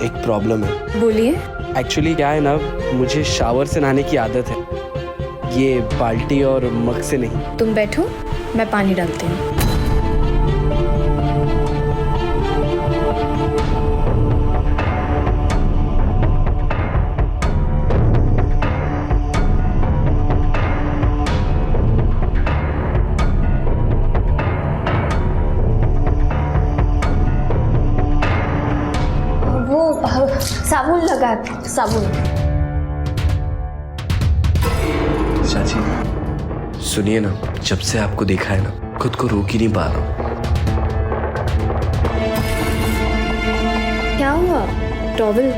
एक प्रॉब्लम है। बोलिए। एक्चुअली क्या है ना, मुझे शावर से नहाने की आदत है, ये बाल्टी और मग से नहीं। तुम बैठो, मैं पानी डालती हूँ। साबुन लगा, साबुन। चाची सुनिए ना, जब से आपको देखा है ना, खुद को रोक ही नहीं पा रहा। क्या हुआ? टॉवल?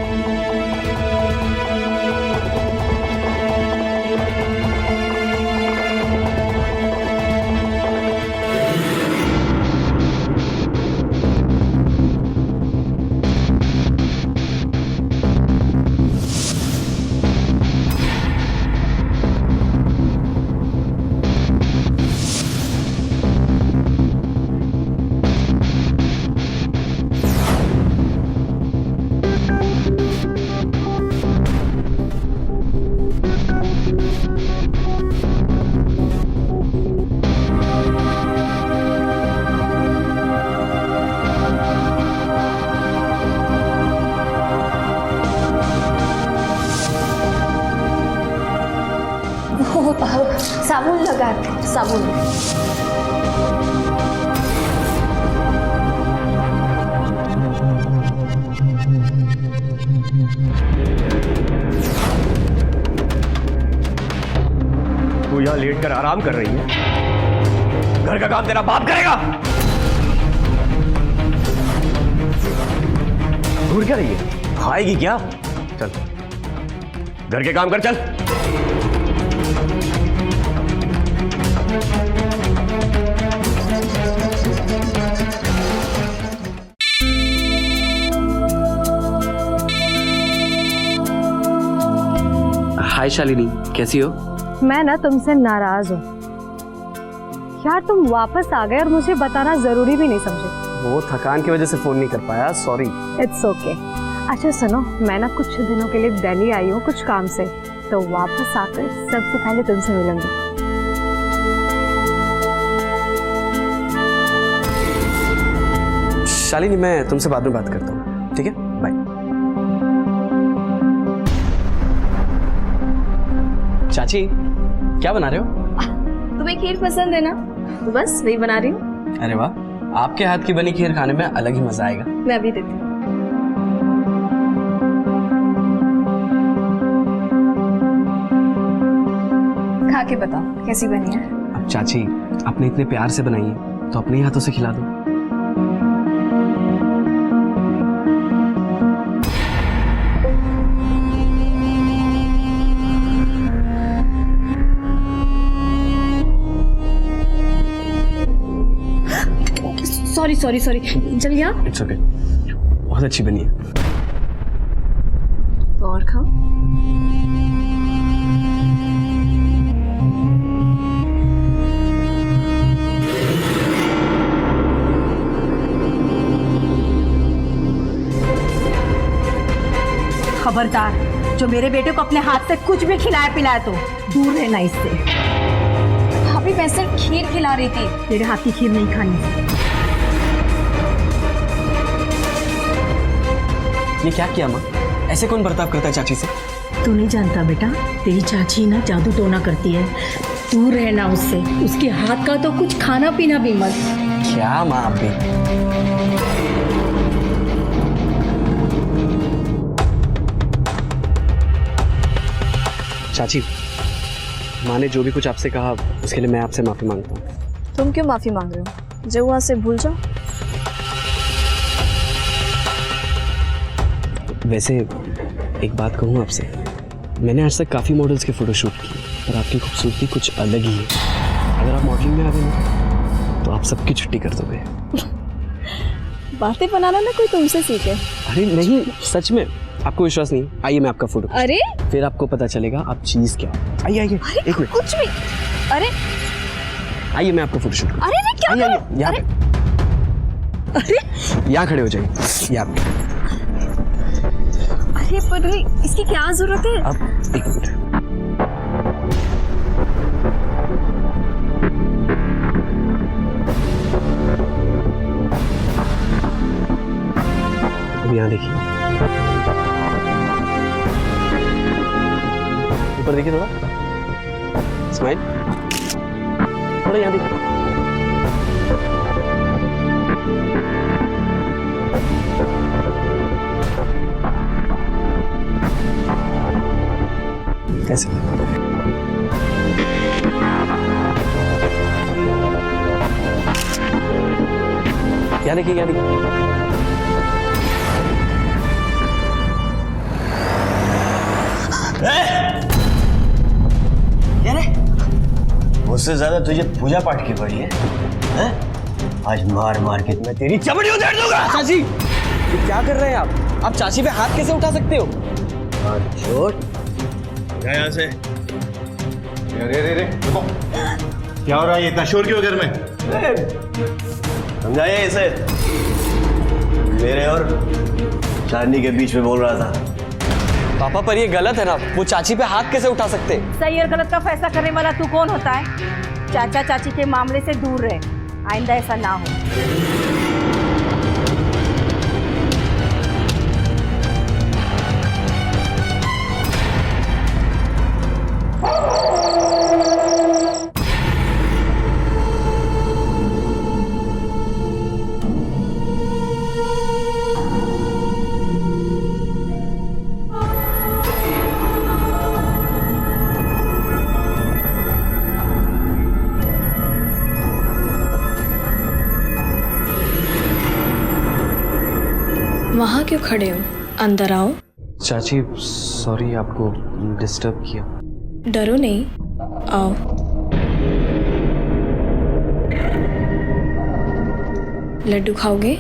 साबुन। तू यहाँ लेट कर आराम कर रही है, घर का काम तेरा बाप करेगा। घूर क्या रही है, खाएगी क्या? चल घर के काम कर, चल। हाय शालिनी, कैसी हो? मैं ना तुमसे नाराज हूँ यार, तुम वापस आ गए और मुझे बताना जरूरी भी नहीं समझे। वो थकान की वजह से फोन नहीं कर पाया, सॉरी। It's okay. अच्छा सुनो, मैं ना कुछ दिनों के लिए दिल्ली आई हूँ कुछ काम से, तो वापस आकर सबसे पहले तुमसे मिलूंगी। शालिनी, मैं तुमसे बाद में बात करता हूँ, ठीक है? बाय। चाची, क्या बना रहे हो? तुम्हें खीर पसंद है ना, तो बस वही बना रही हूँ। अरे वाह, आपके हाथ की बनी खीर खाने में अलग ही मजा आएगा। मैं अभी देती हूँ। खा के बताओ कैसी बनी है। अब चाची, आपने इतने प्यार से बनाई है तो अपने हाथों से खिला दो। सॉरी जल गया। इट्स ओके, बहुत अच्छी बनी है। तो और खाओ। खबरदार, जो मेरे बेटे को अपने हाथ से कुछ भी खिलाया पिलाया तो दूर रहना इससे। भाभी मैं सिर्फ खीर खिला रही थी। तेरे हाथ की खीर नहीं खानी। ये क्या किया माँ? ऐसे कौन बर्ताव करता है चाची से? तू नहीं जानता बेटा, तेरी चाची ना जादू टोना करती है, दूर रहना उससे। उसके हाथ का तो कुछ खाना पीना भी मत। क्या माँ आप भी? चाची, माँ ने जो भी कुछ आपसे कहा उसके लिए मैं आपसे माफी मांगता हूँ। तुम क्यों माफी मांग रहे हो? जो हुआ से भूल जाओ। वैसे एक बात कहूँ आपसे, मैंने आज तक काफ़ी मॉडल्स के फोटोशूट किए, पर आपकी खूबसूरती कुछ अलग ही है। अगर आप मॉडलिंग में आ गए ना, तो आप सबकी छुट्टी कर दोगे। बातें बनाना ना कोई तुमसे सीखे। अरे नहीं, सच में। आपको विश्वास नहीं? आइए मैं आपका फोटो। अरे फिर आपको पता चलेगा आप चीज़ क्या। आइए आइए, एक मिनट। कुछ भी। अरे आइए मैं आपका फोटोशूट। अरे क्या आइए आइए, यहाँ पे। अरे यहाँ खड़े हो जाइए, यहाँ पे। अरे पर इसकी क्या जरूरत है? अब एक मिनट। अब यहाँ देखिए, ऊपर देखिए, थोड़ा स्माइल, थोड़ा यहाँ देखिए। कैसे? क्या देखिए, क्या देखिए? मुझसे ज्यादा तुझे पूजा पाठ की पड़ी है, हैं? आज मार मार के मैं तेरी चमड़ी उधेड़ दूंगा। चाची, ये क्या कर रहे हैं आप? आप चाची पे हाथ कैसे उठा सकते हो? छोड़ यहाँ से। अरे अरे अरे रुको, क्या हो रहा है? इतना शोर क्यों घर में? समझाइए इसे, मेरे और चांदनी के बीच में बोल रहा था। पापा, पर ये गलत है ना, वो चाची पे हाथ कैसे उठा सकते? सही और गलत का फैसला करने वाला तू कौन होता है? चाचा चाची के मामले से दूर रहे, आइंदा ऐसा ना हो। वहाँ क्यों खड़े हो? अंदर आओ। चाची सॉरी आपको डिस्टर्ब किया। डरो नहीं, आओ। लड्डू खाओगे?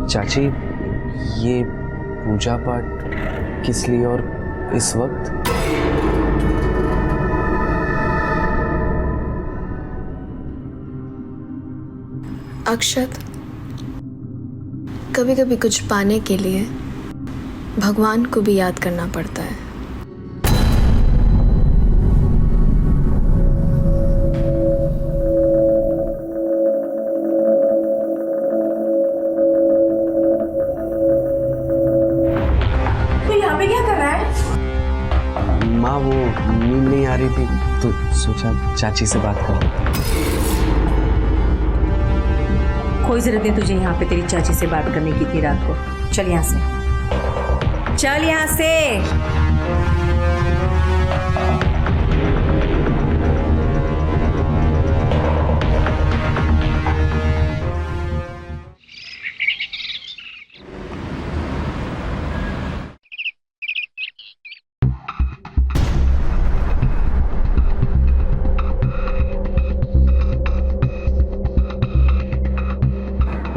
चाची ये पूजा पाठ किस लिए और इस वक्त? अक्षत, कभी कभी कुछ पाने के लिए भगवान को भी याद करना पड़ता है। तो यहाँ पे क्या कर रहा है? माँ वो नींद नहीं आ रही थी तो सोचा चाची से बात कर लेता। कोई जरूरत नहीं तुझे यहाँ पे तेरी चाची से बात करने की थी रात को। चल यहाँ से, चल यहाँ से।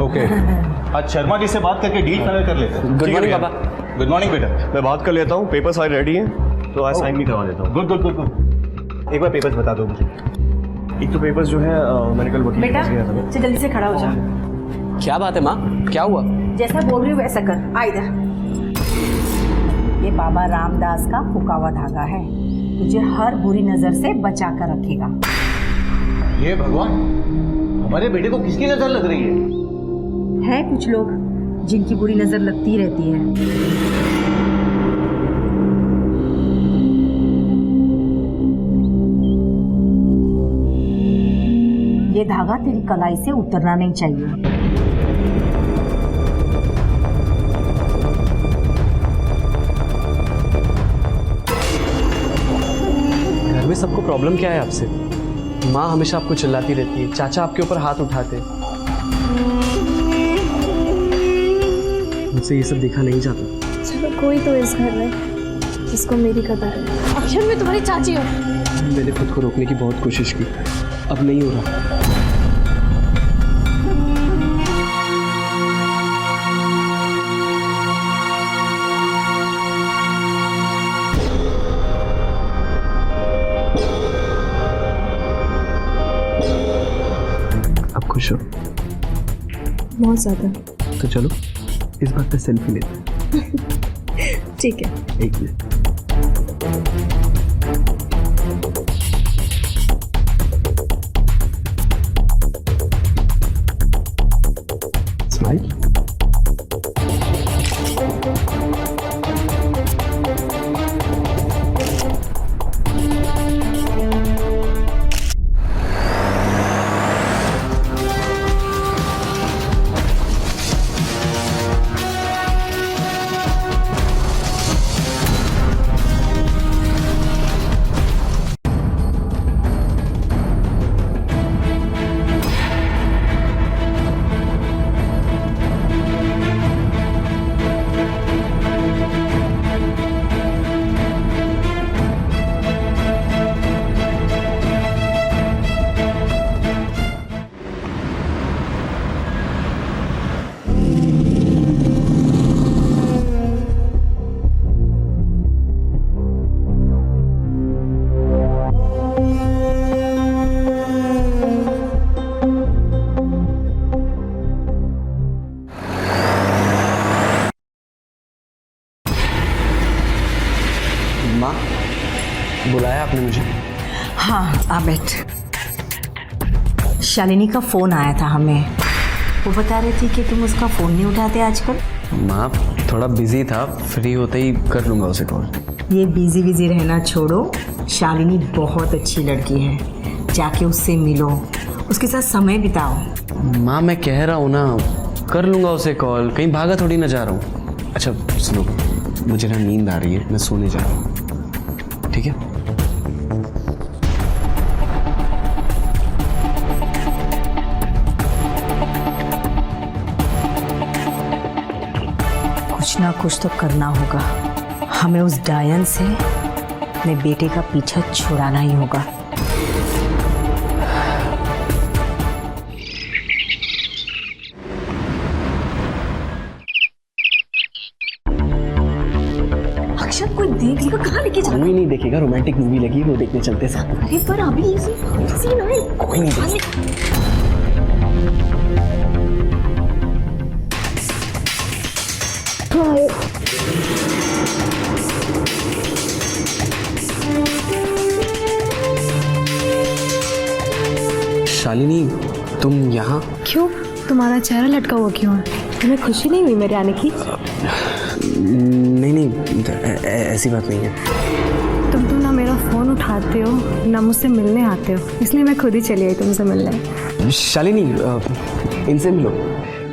ओके आज शर्मा जी से बात करके डील फाइनल कर लेते हैं। गुड मॉर्निंग पापा। गुड मॉर्निंग बेटा। मैं बात कर लेता हूँ, पेपर्स फाइल रेडी हैं तो आज साइन भी करवा देता हूँ। Good good good good. एक बार पेपर्स बता दो मुझे। एक तो पेपर्स जो है मैंने कल वकील के बेटा पास गया था। चल जल्दी से खड़ा हो जा। क्या बात है माँ, क्या हुआ? जैसा बोल रही हूँ वैसा कर। आ इधर। ये बाबा रामदास का फूका हुआ धागा है, तुझे हर बुरी नजर से बचा कर रखेगा। ये भगवान, हमारे बेटे को किसकी नजर लग रही है कुछ लोग जिनकी बुरी नजर लगती रहती है। ये धागा तेरी कलाई से उतरना नहीं चाहिए। घर में सबको प्रॉब्लम क्या है आपसे? माँ हमेशा आपको चिल्लाती रहती है, चाचा आपके ऊपर हाथ उठाते। मुझसे ये सब देखा नहीं जाता। चलो कोई तो इस घर में जिसको मेरी कदर है। अक्षर, मैं तुम्हारी चाची हूँ। मैंने खुद को रोकने की बहुत कोशिश की, अब नहीं हो रहा। अब खुश हो? बहुत ज़्यादा। तो चलो इस बात पे सेल्फी लेते हैं। ठीक है। एक मिनट। स्माइल। माँ, बुलाया आपने मुझे? हाँ आ बैठ। शालिनी का फोन आया था हमें, वो बता रही थी कि तुम उसका फोन नहीं उठाते आजकल। माँ थोड़ा बिजी था, फ्री होते ही कर लूँगा उसे कॉल। ये बिजी रहना छोड़ो, शालिनी बहुत अच्छी लड़की है, जाके उससे मिलो, उसके साथ समय बिताओ। माँ मैं कह रहा हूँ ना, कर लूँगा उसे कॉल, कहीं भागा थोड़ी ना जा रहा हूँ। अच्छा सुनो, मुझे ना नींद आ रही है, मैं सोने जा रहा हूँ, ठीक है? कुछ ना कुछ तो करना होगा, हमें उस डायन से अपने बेटे का पीछा छुड़ाना ही होगा। अक्षत कोई देख लेगा, कहाँ लेके जा रहा है? कोई नहीं देखेगा, रोमांटिक मूवी लगी है, वो देखने चलते साथ में। अरे पर अभी ये सीन है। कोई नहीं देखेगा। शालिनी, तुम यहाँ? क्यों, तुम्हारा चेहरा लटका हुआ क्यों है? तुम्हें खुशी नहीं हुई मेरे आने की? नहीं, ऐसी बात नहीं है। तुम तो ना मेरा फ़ोन उठाते हो ना मुझसे मिलने आते हो, इसलिए मैं खुद ही चली आई तुमसे मिलने। शालिनी, इनसे मिलो,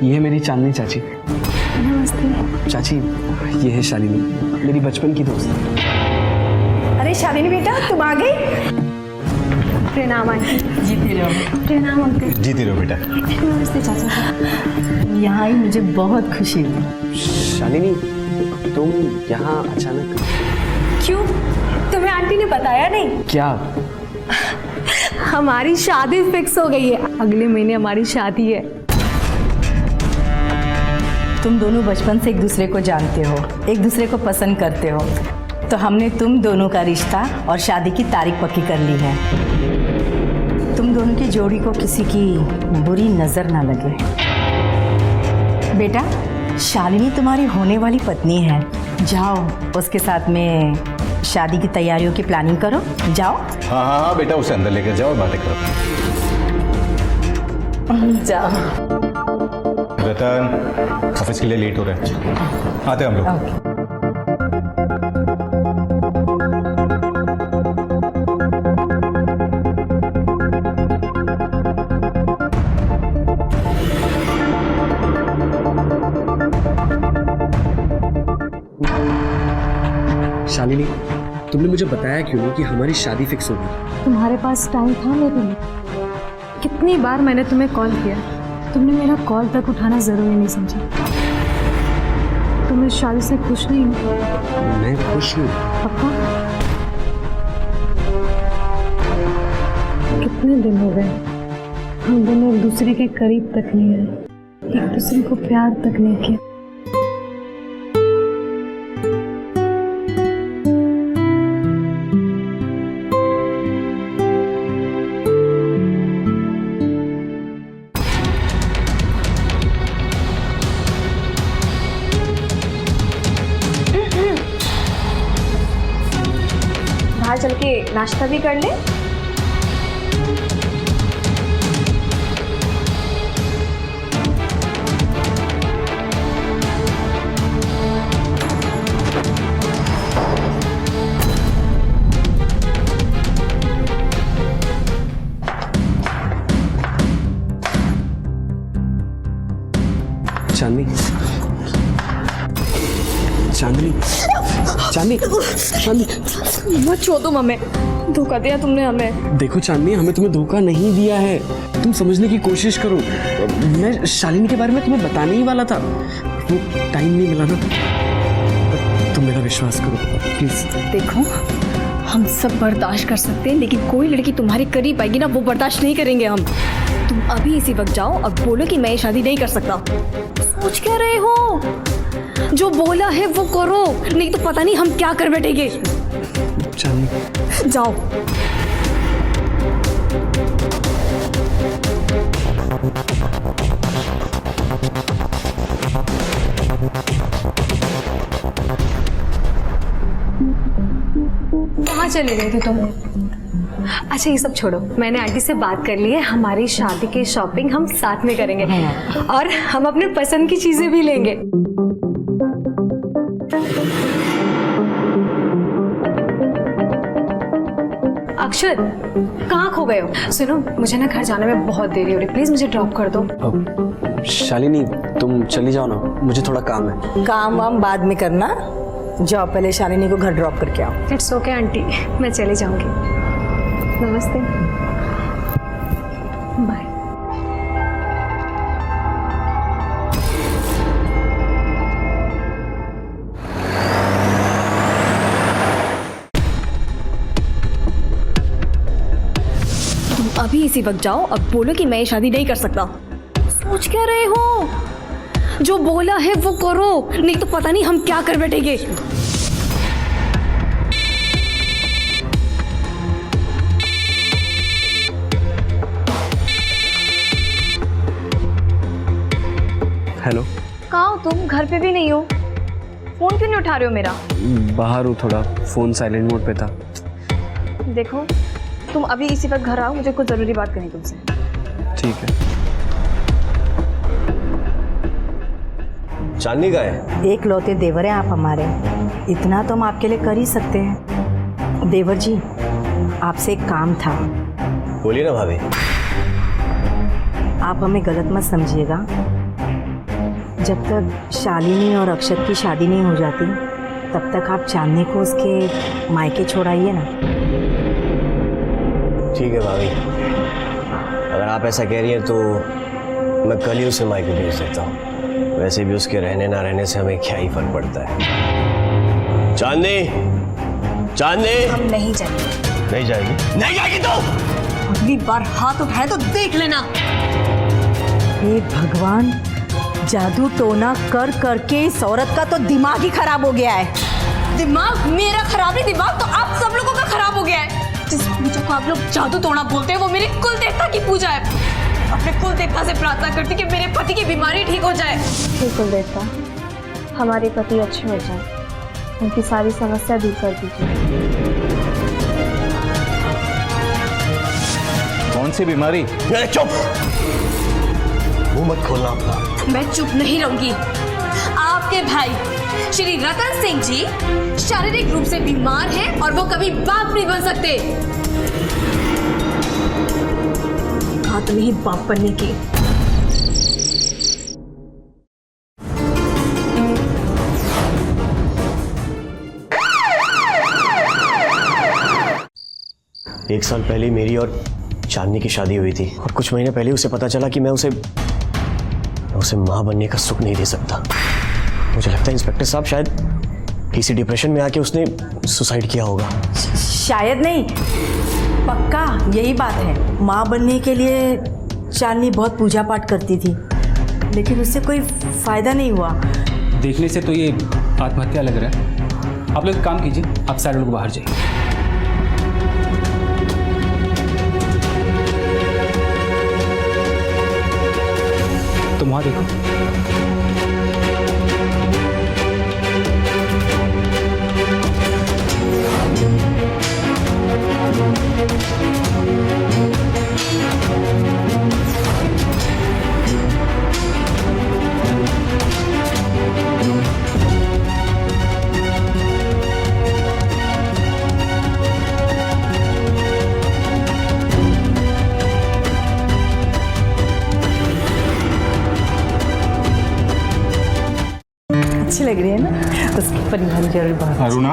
ये है मेरी चांदनी चाची। नमस्ते चाची, ये है शालिनी, मेरी बचपन की दोस्त। अरे शालिनी बेटा, तुम आ गई? प्रणाम आंटी। जीते रहो। प्रणाम अंकल। जीते रहो बेटा। नमस्ते चाचा। यहाँ आई मुझे बहुत खुशी हुई। शालिनी, तुम यहाँ अचानक? क्यों, तुम्हें आंटी ने बताया नहीं? क्या? हमारी शादी फिक्स हो गई है, अगले महीने हमारी शादी है। तुम दोनों बचपन से एक दूसरे को जानते हो, एक दूसरे को पसंद करते हो, तो हमने तुम दोनों का रिश्ता और शादी की तारीख पक्की कर ली है। तुम दोनों की जोड़ी को किसी की बुरी नजर ना लगे। बेटा, शालिनी तुम्हारी होने वाली पत्नी है, जाओ उसके साथ में शादी की तैयारियों की प्लानिंग करो, जाओ। हाँ बेटा, उसे अंदर लेकर जाओ, बातें करो। जाओ। रतन, ऑफिस के लिए लेट हो रहे हैं, आते हम लोग। शालिनी, तुमने मुझे बताया क्यों नहीं कि हमारी शादी फिक्स हो गई? तुम्हारे पास टाइम था मेरे लिए? कितनी बार मैंने तुम्हें कॉल किया, तुमने मेरा कॉल तक उठाना जरूरी नहीं समझा। तुम इस शादी से खुश नहीं हो? मैं खुश हूँ। पक्का? कितने दिन हो गए हम दोनों एक दूसरे के करीब तक नहीं आए, एक दूसरे को प्यार तक नहीं किया। बाहर चल के नाश्ता भी कर ले। चांदनी, चांदनी, चांदनी, चांदनी, मत छो तुम हमें, धोखा दिया तुमने हमें। देखो चांदनी, हमें तुम्हें धोखा नहीं दिया है, तुम समझने की कोशिश करो। मैं शालिनी के बारे में तुम्हें बताने ही वाला था, वो टाइम नहीं मिला ना। तुम मेरा विश्वास करो प्लीज। देखो, हम सब बर्दाश्त कर सकते हैं, लेकिन कोई लड़की तुम्हारे करीब आएगी ना, वो बर्दाश्त नहीं करेंगे हम। तुम अभी इसी वक्त जाओ और बोलो कि मैं ये शादी नहीं कर सकता। सोच क्या रहे हो? जो बोला है वो करो, नहीं तो पता नहीं हम क्या कर बैठेंगे। चांदनी, जाओ। कहाँ चले गए थे तुम? अच्छा ये सब छोड़ो, मैंने आंटी से बात कर ली है, हमारी शादी की शॉपिंग हम साथ में करेंगे और हम अपने पसंद की चीजें भी लेंगे। अक्षत, कहाँ खो गए हो? सुनो, मुझे ना घर जाने में बहुत देरी हो रही, प्लीज मुझे ड्रॉप कर दो। शालिनी, तुम चली जाओ ना, मुझे थोड़ा काम है। काम वाम बाद में करना, जाओ पहले शालिनी को घर ड्रॉप करके आओ। इट्स ओके आंटी, मैं चली जाऊंगी। नमस्ते, बाय। तुम अभी इसी वक्त जाओ, अब बोलो कि मैं ये शादी नहीं कर सकता। सोच क्या रहे हो? जो बोला है वो करो, नहीं तो पता नहीं हम क्या कर बैठेंगे। हेलो। कहाँ हो तुम? घर पे भी नहीं हो। फोन क्यों नहीं उठा रहे हो मेरा? बाहर हूँ थोड़ा, फ़ोन साइलेंट मोड पे था। देखो तुम अभी इसी वक्त घर आओ, मुझे कुछ ज़रूरी बात करनी तुमसे। ठीक है। चांदनी का है? एक लौते देवर हैं आप हमारे, इतना तो हम आपके लिए कर ही सकते हैं। देवर जी, आपसे एक काम था। बोलिए ना भाभी। आप हमें गलत मत समझिएगा, जब तक शालिनी और अक्षत की शादी नहीं हो जाती तब तक आप चांदनी को उसके मायके छोड़ाइए ना। ठीक है भाभी, अगर आप ऐसा कह रही हैं तो मैं कल ही उसे मायके भेज देता हूँ। वैसे भी उसके रहने ना रहने से हमें क्या ही फर्क पड़ता है। चांदनी, चांदनी। हम नहीं जाएंगे। नहीं जाएगी? नहीं जाएगी तो अगली बार हाथ उठाए तो देख लेना। हे भगवान, जादू टोना कर करके इस औरत का तो दिमाग ही खराब हो गया है। दिमाग मेरा खराब है, दिमाग तो आप सब लोगों का खराब हो गया है। जिस पूजा को आप लोग जादू टोना बोलते हैं वो मेरे कुल देवता की पूजा है। अपने कुल देवता से प्रार्थना करती कि मेरे पति की बीमारी ठीक हो जाए। हे कुल देवता, हमारे पति अच्छे हो जाए, उनकी सारी समस्या दूर कर दीजिए। कौन सी बीमारी? चुप, मुंह मत खोलना अपना। मैं चुप नहीं रहूंगी। आपके भाई श्री रतन सिंह जी शारीरिक रूप से बीमार हैं और वो कभी बाप नहीं बन सकते। बात नहीं बाप बनने की। एक साल पहले मेरी और चांदनी की शादी हुई थी और कुछ महीने पहले उसे पता चला कि मैं उसे मां बनने का सुख नहीं दे सकता। मुझे लगता है इंस्पेक्टर साहब शायद किसी डिप्रेशन में आके उसने सुसाइड किया होगा। शायद नहीं, पक्का यही बात है। माँ बनने के लिए चांदनी बहुत पूजा पाठ करती थी, लेकिन उससे कोई फायदा नहीं हुआ। देखने से तो ये आत्महत्या लग रहा है। आप लोग काम कीजिए, आप सारे लोग बाहर जाइए। तुम वहां देखो। अच्छी लग रही है ना, उसकी परिवार जरूर बहुत अरुणा,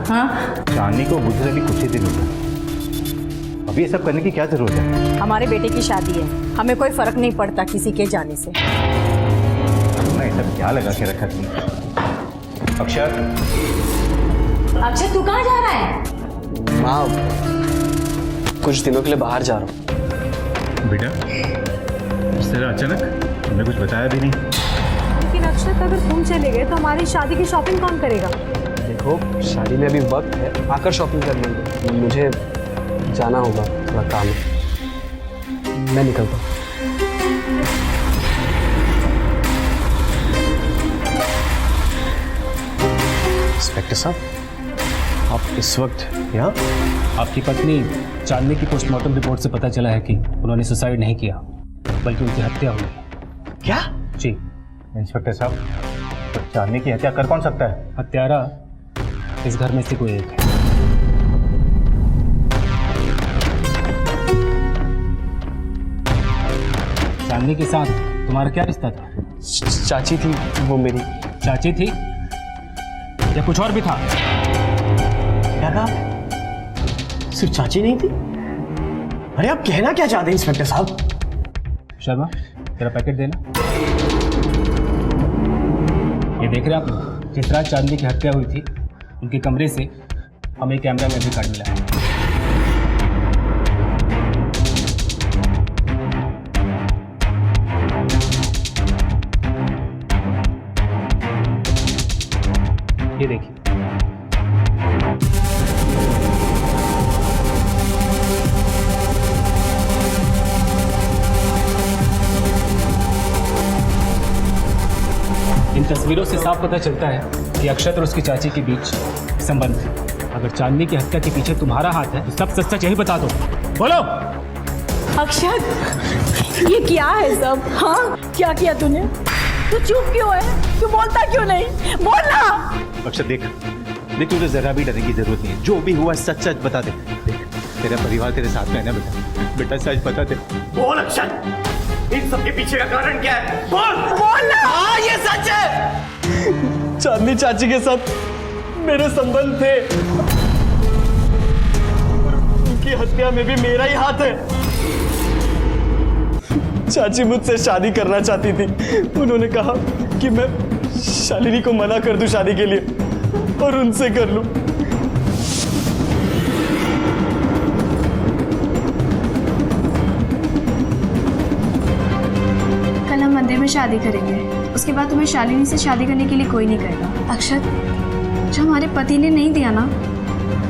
हाँ चांदनी को बुद्ध से भी कुछ ही दिन हुआ। अभी ये सब करने की क्या जरूरत है? हमारे बेटे की शादी है, हमें कोई फर्क नहीं पड़ता किसी के जाने से। अरुणा, ये सब क्या लगा के रखा तुमने? अक्षर, अक्षय तू कहाँ जा रहा है? माँ, कुछ दिनों के लिए बाहर जा रहा हूँ। बेटा, इस तरह अचानक तुमने कुछ बताया भी नहीं। लेकिन अक्षत, अगर तुम चले गए तो हमारी शादी की शॉपिंग कौन करेगा? देखो, शादी में अभी वक्त है, आकर शॉपिंग कर लेंगे। मुझे जाना होगा, थोड़ा काम है, मैं निकलता हूँ। इंस्पेक्टर साहब, आप इस वक्त यहाँ? आपकी पत्नी चांदनी की पोस्टमार्टम रिपोर्ट से पता चला है कि उन्होंने सुसाइड नहीं किया, बल्कि उनकी हत्या हुई। क्या? जी। इंस्पेक्टर साहब, तो चांदनी की हत्या कर कौन सकता है? हत्यारा इस घर में से कोई एक है। चांदनी के साथ तुम्हारा क्या रिश्ता था? चाची थी वो मेरी। चाची थी? या कुछ और भी था? क्या कहा आपने? सिर्फ चाची नहीं थी? अरे आप कहना क्या चाहते हैं इंस्पेक्टर साहब? शर्मा, तेरा पैकेट देना। ये देख रहे हैं आप लोग, जिस रात चांदनी की हत्या हुई थी उनके कमरे से हमें कैमरा में भी कार्ड मिला है। ये देखिए। इन तस्वीरों से साफ पता चलता है कि अक्षत और उसकी चाची के बीच संबंध है। अगर चांदनी की हत्या के पीछे तुम्हारा हाथ है तो सब सच सच यही बता दो। बोलो। अक्षत, ये क्या है सब? हाँ, क्या किया तूने? तू चुप क्यों है? तू बोलता क्यों नहीं? बोलना। अक्षत देख, तुझे जरा भी डरने की जरूरत नहीं है। जो भी हुआ सच सच बता दे। देख, तेरा परिवार तेरे साथ में है ना बेटा। बेटा सच बता दे। बोल अक्षत, इन सब के पीछे का कारण क्या है? बोल। हाँ ये सच है। चांदनी चाची के साथ मेरे संबंध थे। उनकी हत्या में भी मेरा ही हाथ है। चाची मुझसे शादी करना चाहती थी। उन्होंने कहा कि मैं शालिनी को मना कर दूं शादी के लिए और उनसे कर लूं। कल हम मंदिर में शादी करेंगे, उसके बाद तुम्हें शालिनी से शादी करने के लिए कोई नहीं कहेगा। अक्षत, जो हमारे पति ने नहीं दिया ना,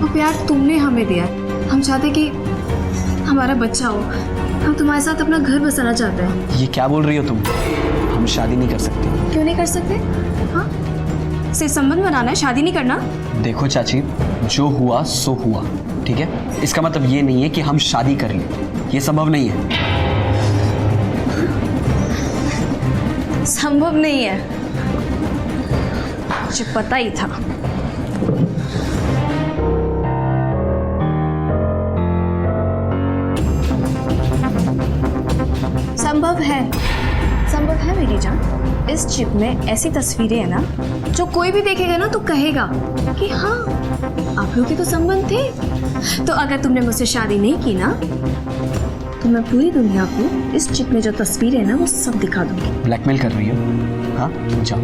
वो प्यार तुमने हमें दिया। हम चाहते कि हमारा बच्चा हो। हम तुम्हारे साथ अपना घर बसाना चाहते हैं। ये क्या बोल रही हो तुम? हम शादी नहीं कर सकते। क्यों नहीं कर सकते? हाँ, सिर्फ संबंध बनाना है, शादी नहीं करना। देखो चाची, जो हुआ सो हुआ, ठीक है? इसका मतलब ये नहीं है कि हम शादी कर लें। ये संभव नहीं है। संभव नहीं है, मुझे पता ही था। संभव है मेरी जान। इस चिप में ऐसी तस्वीरें हैं ना, जो कोई भी देखेगा ना तो कहेगा कि हाँ, आप लोग के तो संबंध थे। तो अगर तुमने मुझसे शादी नहीं की ना, तो मैं पूरी दुनिया को इस चिप में जो तस्वीरें हैं ना, वो सब दिखा दूंगी। ब्लैकमेल कर रही हो? हाँ, जाओ।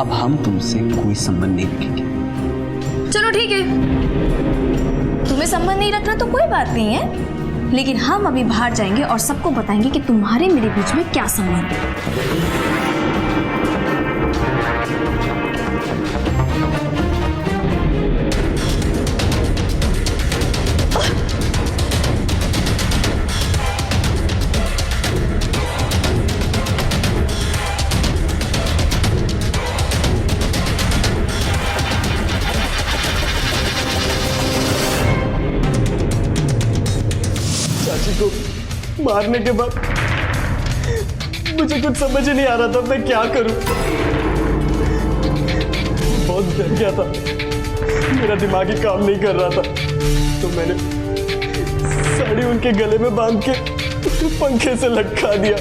अब हम तुमसे कोई संबंध नहीं रखेंगे। चलो ठीक है, तुम्हें संबंध नहीं रखना तो कोई बात नहीं है, लेकिन हम अभी बाहर जाएंगे और सबको बताएंगे कि तुम्हारे मेरे बीच में क्या संबंध है। को मारने के बाद मुझे कुछ समझ ही नहीं आ रहा था मैं क्या करूं। बहुत डर गया था, मेरा दिमाग ही काम नहीं कर रहा था। तो मैंने साड़ी उनके गले में बांध के पंखे से लटका दिया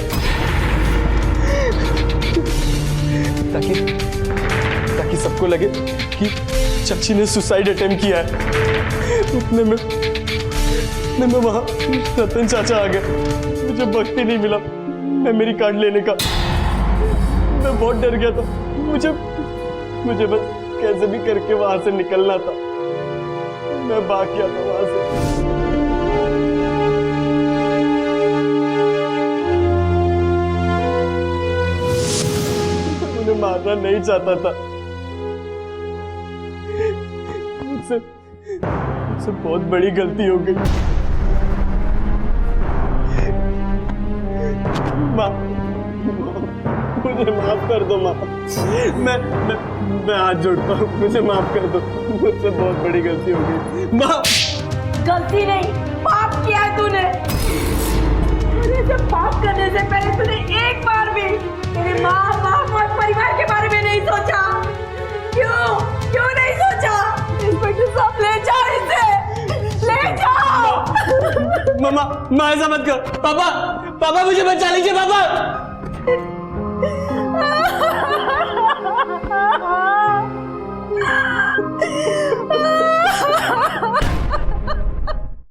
ताकि सबको लगे कि चाची ने सुसाइड अटेम्प्ट किया है। उतने में वहां रतन चाचा आ गए। मुझे वक्त ही नहीं मिला मेमोरी कार्ड लेने का। मैं बहुत डर गया था। मुझे बस कैसे भी करके वहां से निकलना था। मैं भाग गया था वहां से। उन्हें मारना नहीं चाहता था। मुझसे बहुत बड़ी गलती हो गई। माँ, मुझे माफ कर दो माँ। मैं हाथ जोड़ता हूँ, मुझे माफ कर दो। मुझसे बहुत बड़ी गलती हो गई माँ। गलती नहीं, पाप किया है तूने। पाप करने से पहले तूने एक बार भी तेरे माँ बाप और परिवार के बारे में नहीं सोचा। क्यों नहीं सोचा? इंस्पेक्टर साहब, ले जाओ इसे, ले जाओ। मामा, माँ ऐसा मत कर। पापा मुझे बचा लीजिए पापा।